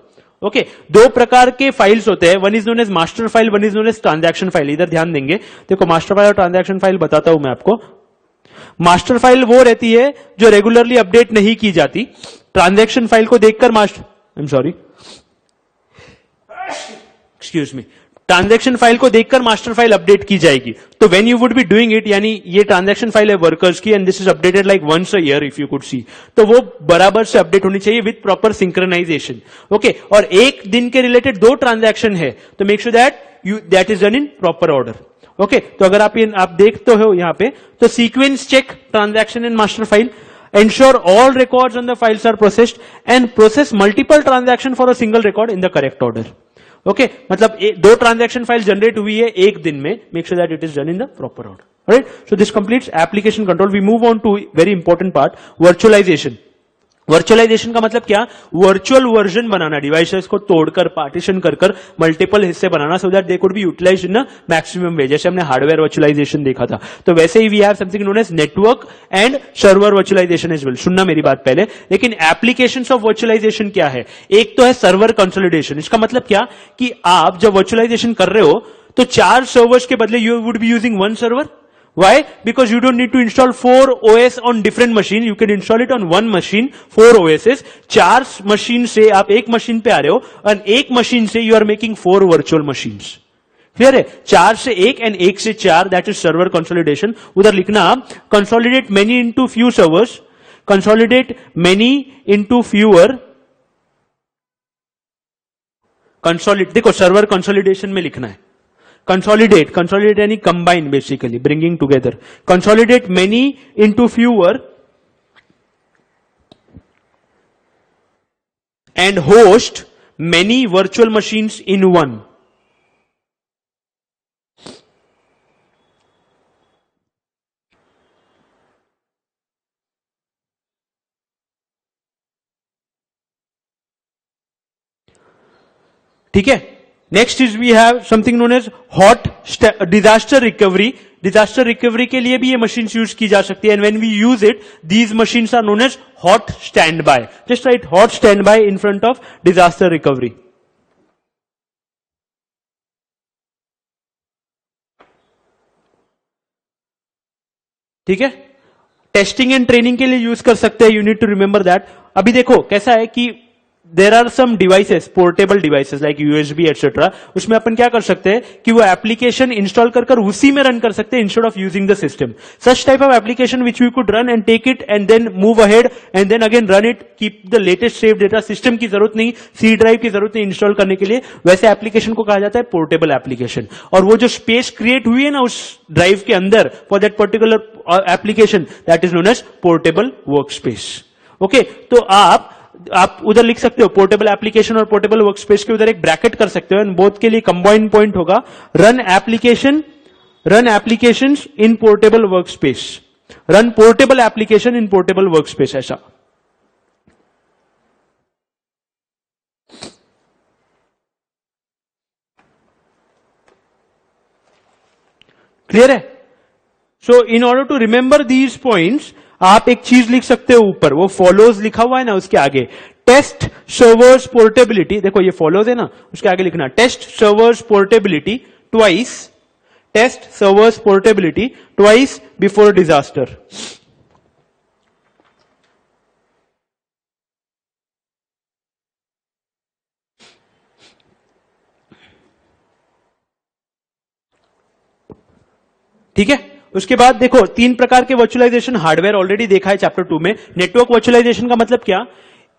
ओके, 2 प्रकार के फाइल्स होते हैं, one is known as master file, one is known as transaction file. इधर ध्यान देंगे, देखो मास्टर फाइल और ट्रांजैक्शन फाइल बताता हूं मैं आपको। मास्टर फाइल वो रहती है जो रेगुलरली अपडेट नहीं की जाती, ट्रांजैक्शन फाइल को देखकर एक्सक्यूज मी, ट्रांजैक्शन फाइल को देखकर मास्टर फाइल अपडेट की जाएगी. तो when you would be doing it, यानी ये ट्रांजैक्शन फाइल है वर्कर्स की and this is updated like once a year if you could see, तो वो बराबर से अपडेट होनी चाहिए विद प्रॉपर सिंक्रोनाइजेशन. ओके, और एक दिन के रिलेटेड 2 ट्रांजैक्शन है तो make sure that is done in proper order. Okay, तो अगर आप देखते हो यहां पे, तो sequence check transaction in master file, ensure all records on the files are processed and process multiple transaction for a single record in the correct order. Okay, मतलब 2 transaction file generate हुई है एक दिन में, make sure that it is done in the proper order. Right, so this completes application control. We move on to very important part, virtualisation. Virtualisation का मतलब क्या? Virtual version बनाना, devices को तोड़कर पार्टीशन कर मल्टीपल हिस्से बनाना, so that they could be utilized in a maximum way. जैसे हमने हार्डवेयर वर्चुअलाइजेशन देखा था, तो वैसे ही we have something known as network and server virtualization as well. सुनना मेरी बात पहले, लेकिन एप्लीकेशंस ऑफ वर्चुअलाइजेशन क्या है? एक तो है सर्वर कंसोलिडेशन. इसका मतलब क्या कि आप जब वर्चुअलाइजेशन कर रहे हो तो 4 सर्वर्स के बदले you would be using 1 server. Why? Because you don't need to install 4 OS on different machine. You can install it on one machine, 4 OSs. 4 machine से आप एक मशीन पे आ रहे हो और एक मशीन से you are making 4 virtual machines. Clear है? 4 से 1 एंड 1 से 4, दैट इज सर्वर कंसोलिडेशन. उधर लिखना consolidate many into few servers, consolidate many into fewer. Consolidate, देखो सर्वर कंसोलिडेशन में लिखना है कंसोलिडेट यानी combine, basically bringing together. Consolidate many into fewer and host many virtual machines in one. ठीक है. Next is we have something known as hot disaster recovery. Disaster recovery के लिए भी ये मशीन यूज की जा सकती है. And when we use it, these machines are known as hot standby. Just write hot standby in front of disaster recovery. ठीक है. टेस्टिंग एंड ट्रेनिंग के लिए यूज कर सकते हैं. You need to remember that. अभी देखो कैसा है कि there are some devices, portable devices like USB et cetera. उसमें अपन क्या कर सकते हैं कि वो एप्लीकेशन इंस्टॉल कर उसी में रन कर सकते हैं instead of using the system. Such type of application which we could run and take it and then move ahead and then again run it, keep the latest save data. System की जरूरत नहीं, C drive की जरूरत नहीं install करने के लिए. वैसे एप्लीकेशन को कहा जाता है पोर्टेबल एप्लीकेशन. और वो जो स्पेस क्रिएट हुई है ना उस ड्राइव के अंदर for that particular application, that is known as portable workspace. Okay, तो आप उधर लिख सकते हो पोर्टेबल एप्लीकेशन और पोर्टेबल वर्कस्पेस के उधर एक ब्रैकेट कर सकते हो. एंड बोथ के लिए कंबाइंड पॉइंट होगा run applications in portable workspace. Run portable application in portable workspace. ऐसा क्लियर है? So in order to remember these points, आप एक चीज लिख सकते हो ऊपर, वो फॉलोज लिखा हुआ है ना, उसके आगे टेस्ट सर्वर्स पोर्टेबिलिटी. देखो ये फॉलोज है ना, उसके आगे लिखना test servers portability twice, test servers portability twice before disaster. ठीक है. उसके बाद देखो 3 प्रकार के वर्चुअलाइजेशन हार्डवेयर ऑलरेडी देखा है चैप्टर 2 में. नेटवर्क वर्चुअलाइजेशन का मतलब क्या?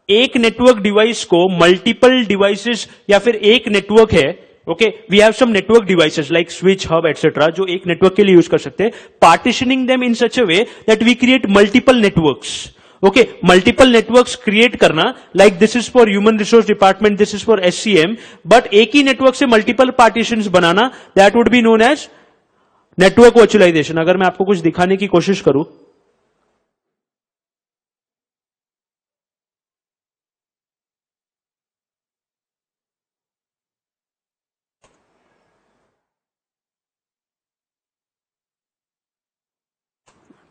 एक नेटवर्क डिवाइस को मल्टीपल डिवाइसेस या फिर एक नेटवर्क है. Okay, we have some network devices like switch, hub etcetera जो एक नेटवर्क के लिए यूज कर सकते हैं. Partitioning them in such a way that we create multiple networks. Okay, multiple networks create करना, like this is for human resource department, this is for HCM. But एक ही नेटवर्क से मल्टीपल पार्टीशंस बनाना, that would be known as network virtualisation. अगर मैं आपको कुछ दिखाने की कोशिश करूं,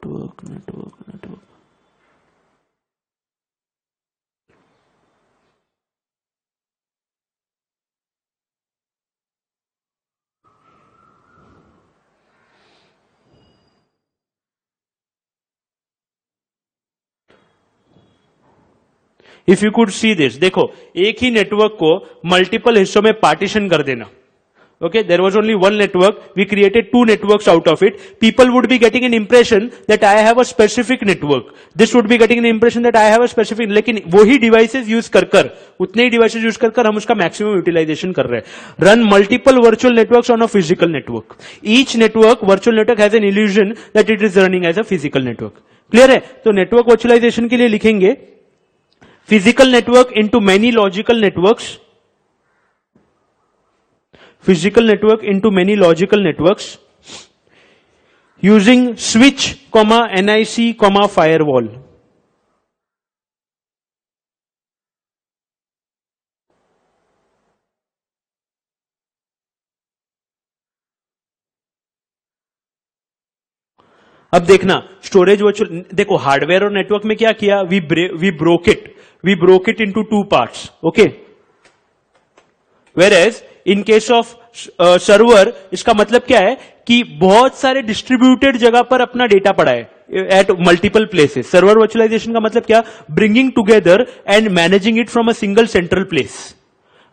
network if you could see this, देखो एक ही नेटवर्क को मल्टीपल हिस्सों में पार्टीशन कर देना. Okay, there was only one network. We created two networks out of it. People would be getting an impression that I have a specific network. This would be getting an impression that I have a specific. लेकिन वही devices use कर उतने ही devices use कर हम उसका maximum utilization कर रहे हैं. Run multiple virtual networks on a physical network. Each network, virtual network has an illusion that it is running as a physical network. Clear है? तो network virtualization के लिए लिखेंगे physical network into many logical networks. Physical network into many logical networks using switch, NIC, firewall. अब देखना storage virtual, देखो hardware और network में क्या किया, we broke it into two parts. Okay, Whereas in case of server इसका मतलब क्या है कि बहुत सारे डिस्ट्रीब्यूटेड जगह पर अपना डेटा पड़ा है at multiple places. Server virtualisation का मतलब क्या, bringing together and managing it from a single central place.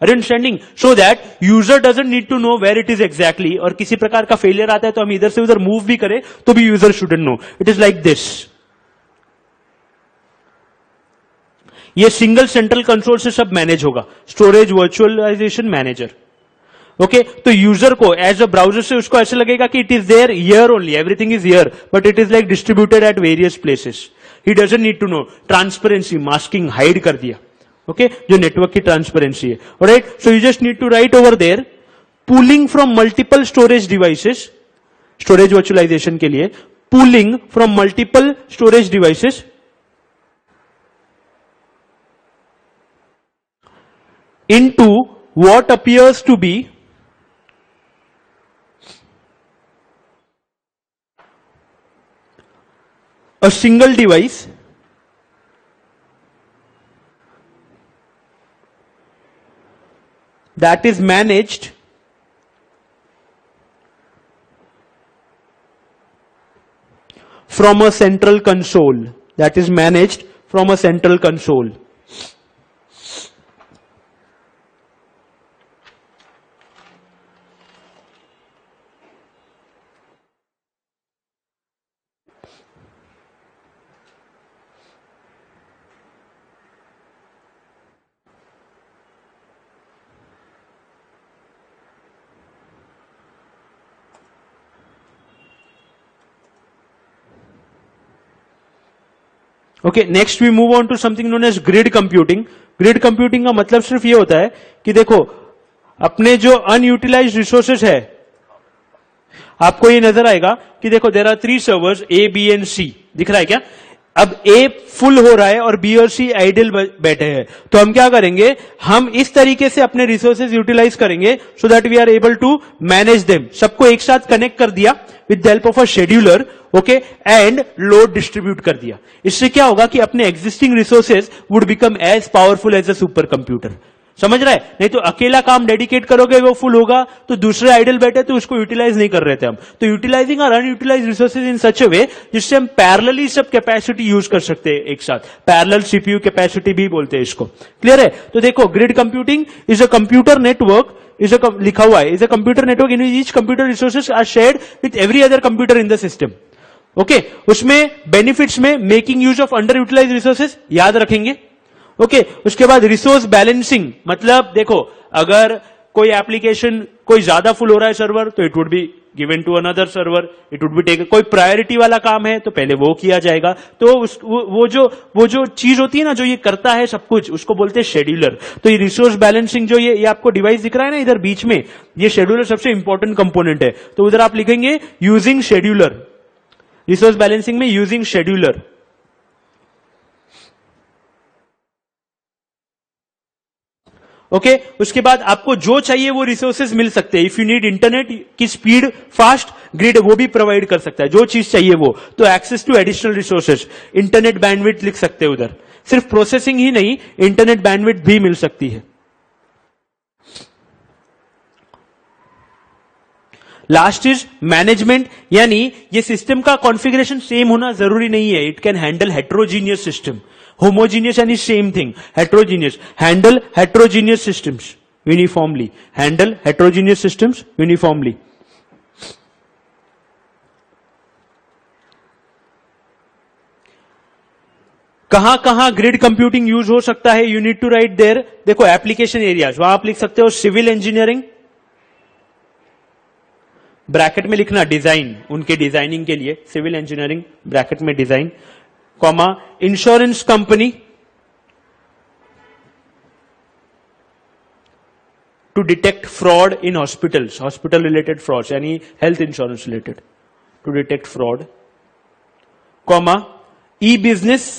Are you understanding? So that user doesn't need to know where it is exactly, और किसी प्रकार का फेलियर आता है तो हम इधर से उधर मूव भी करें तो भी user shouldn't know. It is like this. ये सिंगल सेंट्रल कंसोल से सब मैनेज होगा. Storage virtualisation manager. ओके, तो यूजर को एज अ ब्राउजर से उसको ऐसे लगेगा कि it is there here only, everything is here, but it is like distributed at various places. He doesn't need to know. Transparency, masking, hide कर दिया. ओके, जो नेटवर्क की ट्रांसपेरेंसी है. Alright, so you just need to write over there pooling from multiple storage devices. Storage virtualisation के लिए pooling from multiple storage devices into what appears to be a single device that is managed from a central console. That is managed from a central console. Okay, next we move on to something known as grid computing. Grid computing का मतलब सिर्फ ये होता है कि देखो अपने जो अनयूटिलाइज्ड रिसोर्सेज है, आपको ये नजर आएगा कि देखो there are 3 servers A, B and C. दिख रहा है क्या? अब ए फुल हो रहा है और बी और सी आइडल बैठे हैं, तो हम क्या करेंगे, हम इस तरीके से अपने रिसोर्सेज यूटिलाइज करेंगे so that we are able to manage them. सबको एक साथ कनेक्ट कर दिया with the help of a scheduler. Okay, and load distribute कर दिया. इससे क्या होगा कि अपने existing resources would become as powerful as a supercomputer. समझ रहा है? नहीं तो अकेला काम डेडिकेट करोगे वो फुल होगा, तो दूसरे आइडल बैठे तो उसको यूटिलाइज नहीं कर रहे थे हम. तो utilizing are unutilize resources in such a way जिससे हम पैरेलली सब कैपेसिटी यूज कर सकते हैं एक साथ. पैरेलल सीपीयू कैपेसिटी भी बोलते हैं इसको. क्लियर है? तो देखो grid computing is a computer network, is a लिखा हुआ है, is a computer network in each computer resources are shared with every other computer in the system. Okay, उसमें बेनिफिट्स में making use of under utilise resources याद रखेंगे. Okay, उसके बाद resource balancing, मतलब देखो अगर कोई एप्लीकेशन कोई ज्यादा फुल हो रहा है सर्वर, तो it would be given to another server, it would be taken. कोई प्रायोरिटी वाला काम है तो पहले वो किया जाएगा. तो वो जो चीज होती है ना जो ये करता है सब कुछ, उसको बोलते हैं शेड्यूलर. तो ये रिसोर्स बैलेंसिंग जो ये आपको डिवाइस दिख रहा है ना इधर बीच में, ये शेड्यूलर सबसे इंपॉर्टेंट कंपोनेंट है. तो उधर आप लिखेंगे यूजिंग शेड्यूलर. रिसोर्स बैलेंसिंग में यूजिंग शेड्यूलर. ओके, उसके बाद आपको जो चाहिए वो रिसोर्सेज मिल सकते हैं. इफ यू नीड इंटरनेट की स्पीड फास्ट, ग्रिड वो भी प्रोवाइड कर सकता है जो चीज चाहिए वो. तो access to additional resources, internet bandwidth लिख सकते हैं उधर. सिर्फ प्रोसेसिंग ही नहीं, इंटरनेट बैंडविड्थ भी मिल सकती है. लास्ट इज मैनेजमेंट, यानी ये सिस्टम का कॉन्फ़िगरेशन सेम होना जरूरी नहीं है. It can handle heterogeneous system. Homogeneous यानी same thing, heterogeneous, handle heterogeneous systems. uniformly, handle heterogeneous systems uniformly. कहां कहां ग्रिड कंप्यूटिंग यूज हो सकता है, you need to write there. देखो एप्लीकेशन एरियाज, वहां आप लिख सकते हो सिविल इंजीनियरिंग, ब्रैकेट में लिखना डिजाइन, उनके डिजाइनिंग के लिए सिविल इंजीनियरिंग ब्रैकेट में design, comma insurance company to detect fraud in hospitals, hospital related fraud यानी health insurance related, to detect fraud, comma e business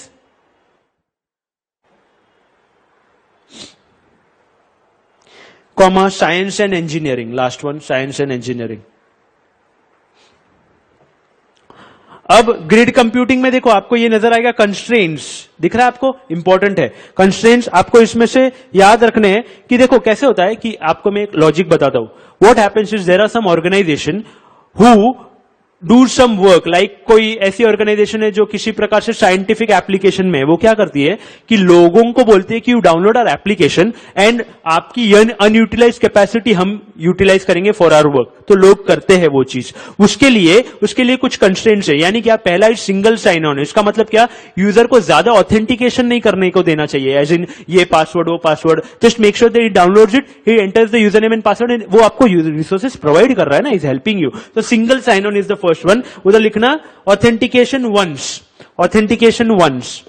comma science and engineering, last one science and engineering. अब grid computing में देखो आपको ये नजर आएगा constraints, दिख रहा है आपको, इंपॉर्टेंट है कंस्ट्रेंट्स. आपको इसमें से याद रखने हैं कि देखो कैसे होता है कि आपको मैं एक लॉजिक बताता हूं. What happens is there are some organisation who do some work, like कोई ऐसी ऑर्गेनाइजेशन है जो किसी प्रकार से साइंटिफिक एप्लीकेशन में, वो क्या करती है कि लोगों को बोलती है कि you download our application and आपकी अनयूटिलाइज कैपेसिटी हम यूटिलाइज करेंगे फॉर आवर वर्क. तो लोग करते हैं वो चीज. उसके लिए कुछ कंस्ट्रेंट्स है, यानी क्या, पहला इज सिंगल साइन ऑन. इसका मतलब क्या, यूजर को ज्यादा ऑथेंटिकेशन नहीं करने को देना चाहिए, एज इन ये पासवर्ड वो password. Just make sure that he downloads it, he enters the user name and password, वो आपको रिसोर्सेज प्रोवाइड कर रहा है ना, इज हेल्पिंग यू. तो single sign on is the first one. उधर लिखना authentication once, authentication once.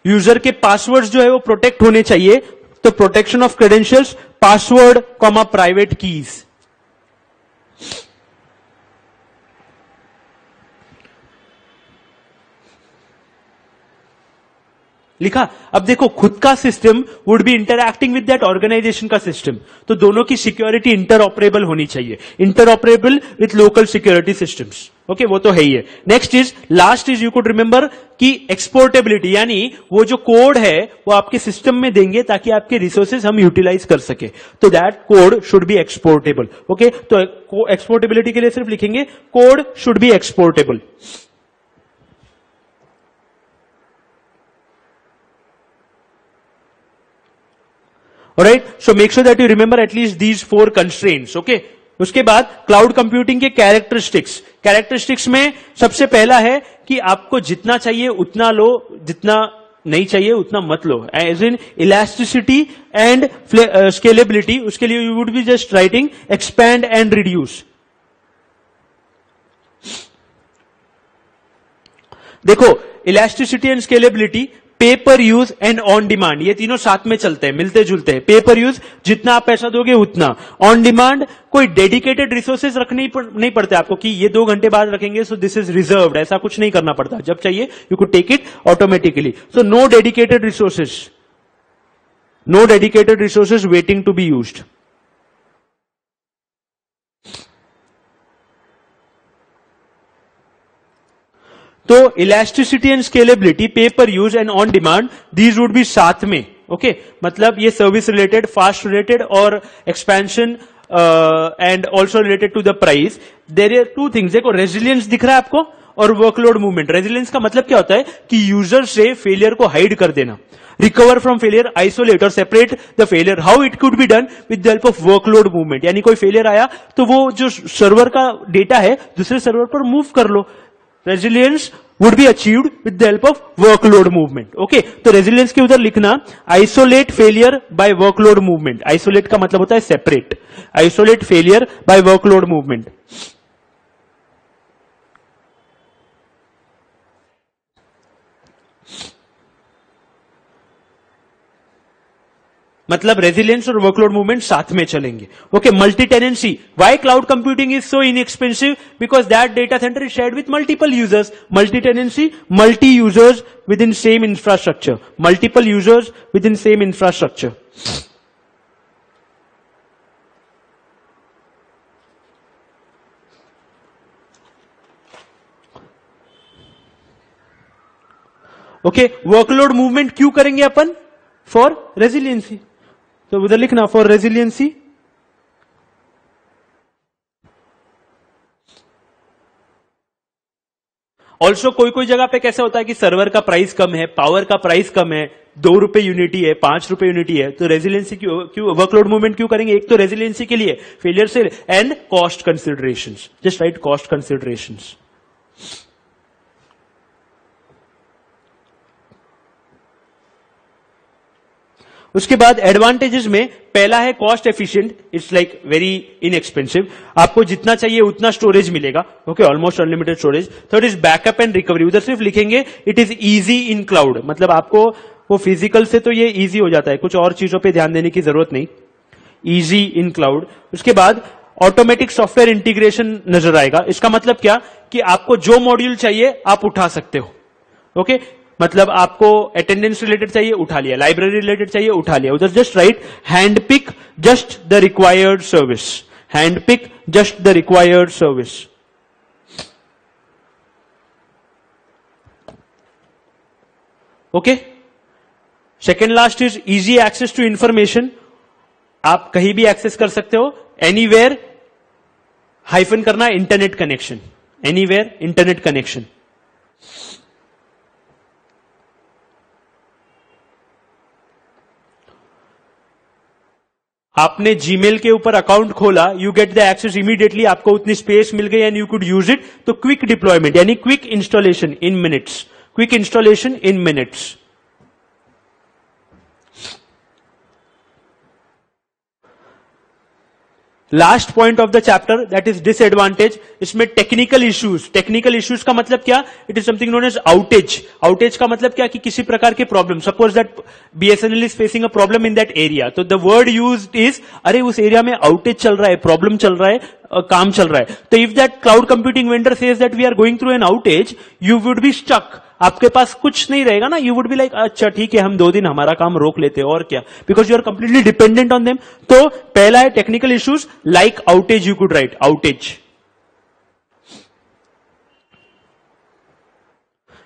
User के पासवर्ड्स जो है वो प्रोटेक्ट होने चाहिए, तो protection of credentials, password comma private keys. लिखा. अब देखो खुद का system would be interacting with that organisation का सिस्टम, तो दोनों की सिक्योरिटी इंटरऑपरेबल होनी चाहिए, interoperable with local security systems. Okay, वो तो है ही है. Next is, last is, you could remember कि एक्सपोर्टेबिलिटी, यानी वो जो कोड है वो आपके सिस्टम में देंगे ताकि आपके रिसोर्सेज हम यूटिलाइज कर सके, तो that code should be exportable. Okay, तो एक्सपोर्टेबिलिटी के लिए सिर्फ लिखेंगे code should be exportable. Alright, so make sure that you remember at least these 4 constraints. Okay, उसके बाद क्लाउड कंप्यूटिंग के कैरेक्टरिस्टिक्स में सबसे पहला है कि आपको जितना चाहिए उतना लो, जितना नहीं चाहिए उतना मत लो. As in elasticity and scalability, उसके लिए you would be just writing expand and reduce. देखो elasticity and scalability, pay per use and on demand, ये तीनों साथ में चलते हैं, मिलते जुलते हैं. पे पर यूज जितना आप पैसा दोगे उतना, ऑन डिमांड कोई डेडिकेटेड रिसोर्सेज रखने नहीं पड़ते आपको कि ये 2 घंटे बाद रखेंगे सो दिस इज रिजर्व्ड, ऐसा कुछ नहीं करना पड़ता. जब चाहिए you could take it automatically. So no dedicated resources waiting to be used. तो elasticity and scalability, pay per use and on demand, these would be साथ में. ओके, मतलब ये सर्विस रिलेटेड, फास्ट रिलेटेड और expansion and also related to the price. There are 2 things. देखो resilience दिख रहा है आपको और वर्कलोड मूवमेंट. रेजिलियंस का मतलब क्या होता है कि यूजर से फेलियर को हाइड कर देना, रिकवर फ्रॉम फेलियर, आइसोलेट और separate the failure. How it could be done with the help of workload movement, यानी कोई फेलियर आया तो वो जो सर्वर का डेटा है दूसरे सर्वर पर मूव कर लो. Resilience would be achieved with the help of workload movement. Okay, तो resilience के उधर लिखना isolate failure by workload movement. Isolate का मतलब होता है separate. Isolate failure by workload movement. मतलब रेजिलियंस और वर्कलोड मूवमेंट साथ में चलेंगे. Okay, multi tenancy. Why cloud computing is so inexpensive? Because that data centre is shared with multiple users. Multi tenancy, multi users with in same infrastructure. Multiple users with in same infrastructure. Okay, workload movement क्यों करेंगे अपन? For resiliency. तो उधर लिखना for resiliency. Also कोई कोई जगह पे कैसे होता है कि सर्वर का प्राइस कम है, पावर का प्राइस कम है, 2 रुपए यूनिटी है, 5 रुपए यूनिटी है, तो रेजिलियंसी क्यों वर्कलोड मूवमेंट क्यों करेंगे? एक तो रेजिलियंसी के लिए, फेलियर से, and cost consideration. Just right cost consideration. उसके बाद एडवांटेजेस में पहला है cost efficient. It's like very inexpensive. आपको जितना चाहिए उतना स्टोरेज मिलेगा. Okay, almost unlimited storage. Third is backup and recovery. उधर सिर्फ लिखेंगे it is easy in cloud. मतलब आपको वो फिजिकल से तो ये इजी हो जाता है, कुछ और चीजों पे ध्यान देने की जरूरत नहीं. Easy in cloud. उसके बाद ऑटोमेटिक सॉफ्टवेयर इंटीग्रेशन नजर आएगा. इसका मतलब क्या कि आपको जो मॉड्यूल चाहिए आप उठा सकते हो. ओके, मतलब आपको अटेंडेंस रिलेटेड चाहिए, उठा लिया. लाइब्रेरी रिलेटेड चाहिए, उठा लिया. उधर just right hand pick just the required service. Hand pick just the required service. Okay, second last is easy access to information. आप कहीं भी एक्सेस कर सकते हो. एनीवेयर हाइफन करना internet connection. Anywhere internet connection. आपने जीमेल के ऊपर अकाउंट खोला, you get the access immediately. आपको उतनी स्पेस मिल गई and you could use it. तो क्विक डिप्लॉयमेंट यानी quick installation in minutes. Quick installation in minutes. Last point of the chapter that is disadvantage. इसमें टेक्निकल इश्यूज. टेक्निकल इश्यूज का मतलब क्या? It is something known as outage. Outage का मतलब क्या कि किसी प्रकार के problem. Suppose that BSNL is facing a problem in that area, तो द वर्ड यूज्ड इज अरे उस एरिया में आउटेज चल रहा है, प्रॉब्लम चल रहा है, काम चल रहा है. तो if that cloud computing vendor says that we are going through an outage, you would be stuck. आपके पास कुछ नहीं रहेगा ना. यू वुड बी लाइक अच्छा ठीक है, हम 2 दिन हमारा काम रोक लेते हैं और क्या, because you are completely dependent on them. तो पहला है technical issues like outage. You could write outage.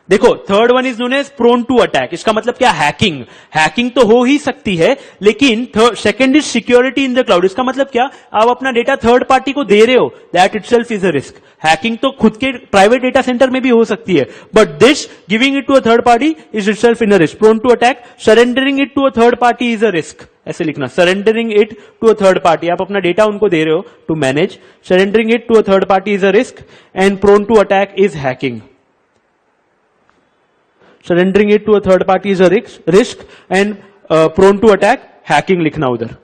देखो third one is known as prone to attack. इसका मतलब क्या? हैकिंग. हैकिंग तो हो ही सकती है, लेकिन second is security in the cloud. इसका मतलब क्या? आप अपना डेटा थर्ड पार्टी को दे रहे हो, that itself is a risk. Hacking तो खुद के प्राइवेट डेटा सेंटर में भी हो सकती है, but this giving it to a third party is itself in a risk. Prone to attack. Surrendering it to a third party is a risk. ऐसे लिखना, surrendering it to a third party. आप अपना data उनको दे रहे हो to manage. Surrendering it to a third party is a risk and prone to attack is hacking. Surrendering it to a third party is a risk and prone to attack, hacking लिखना उधर.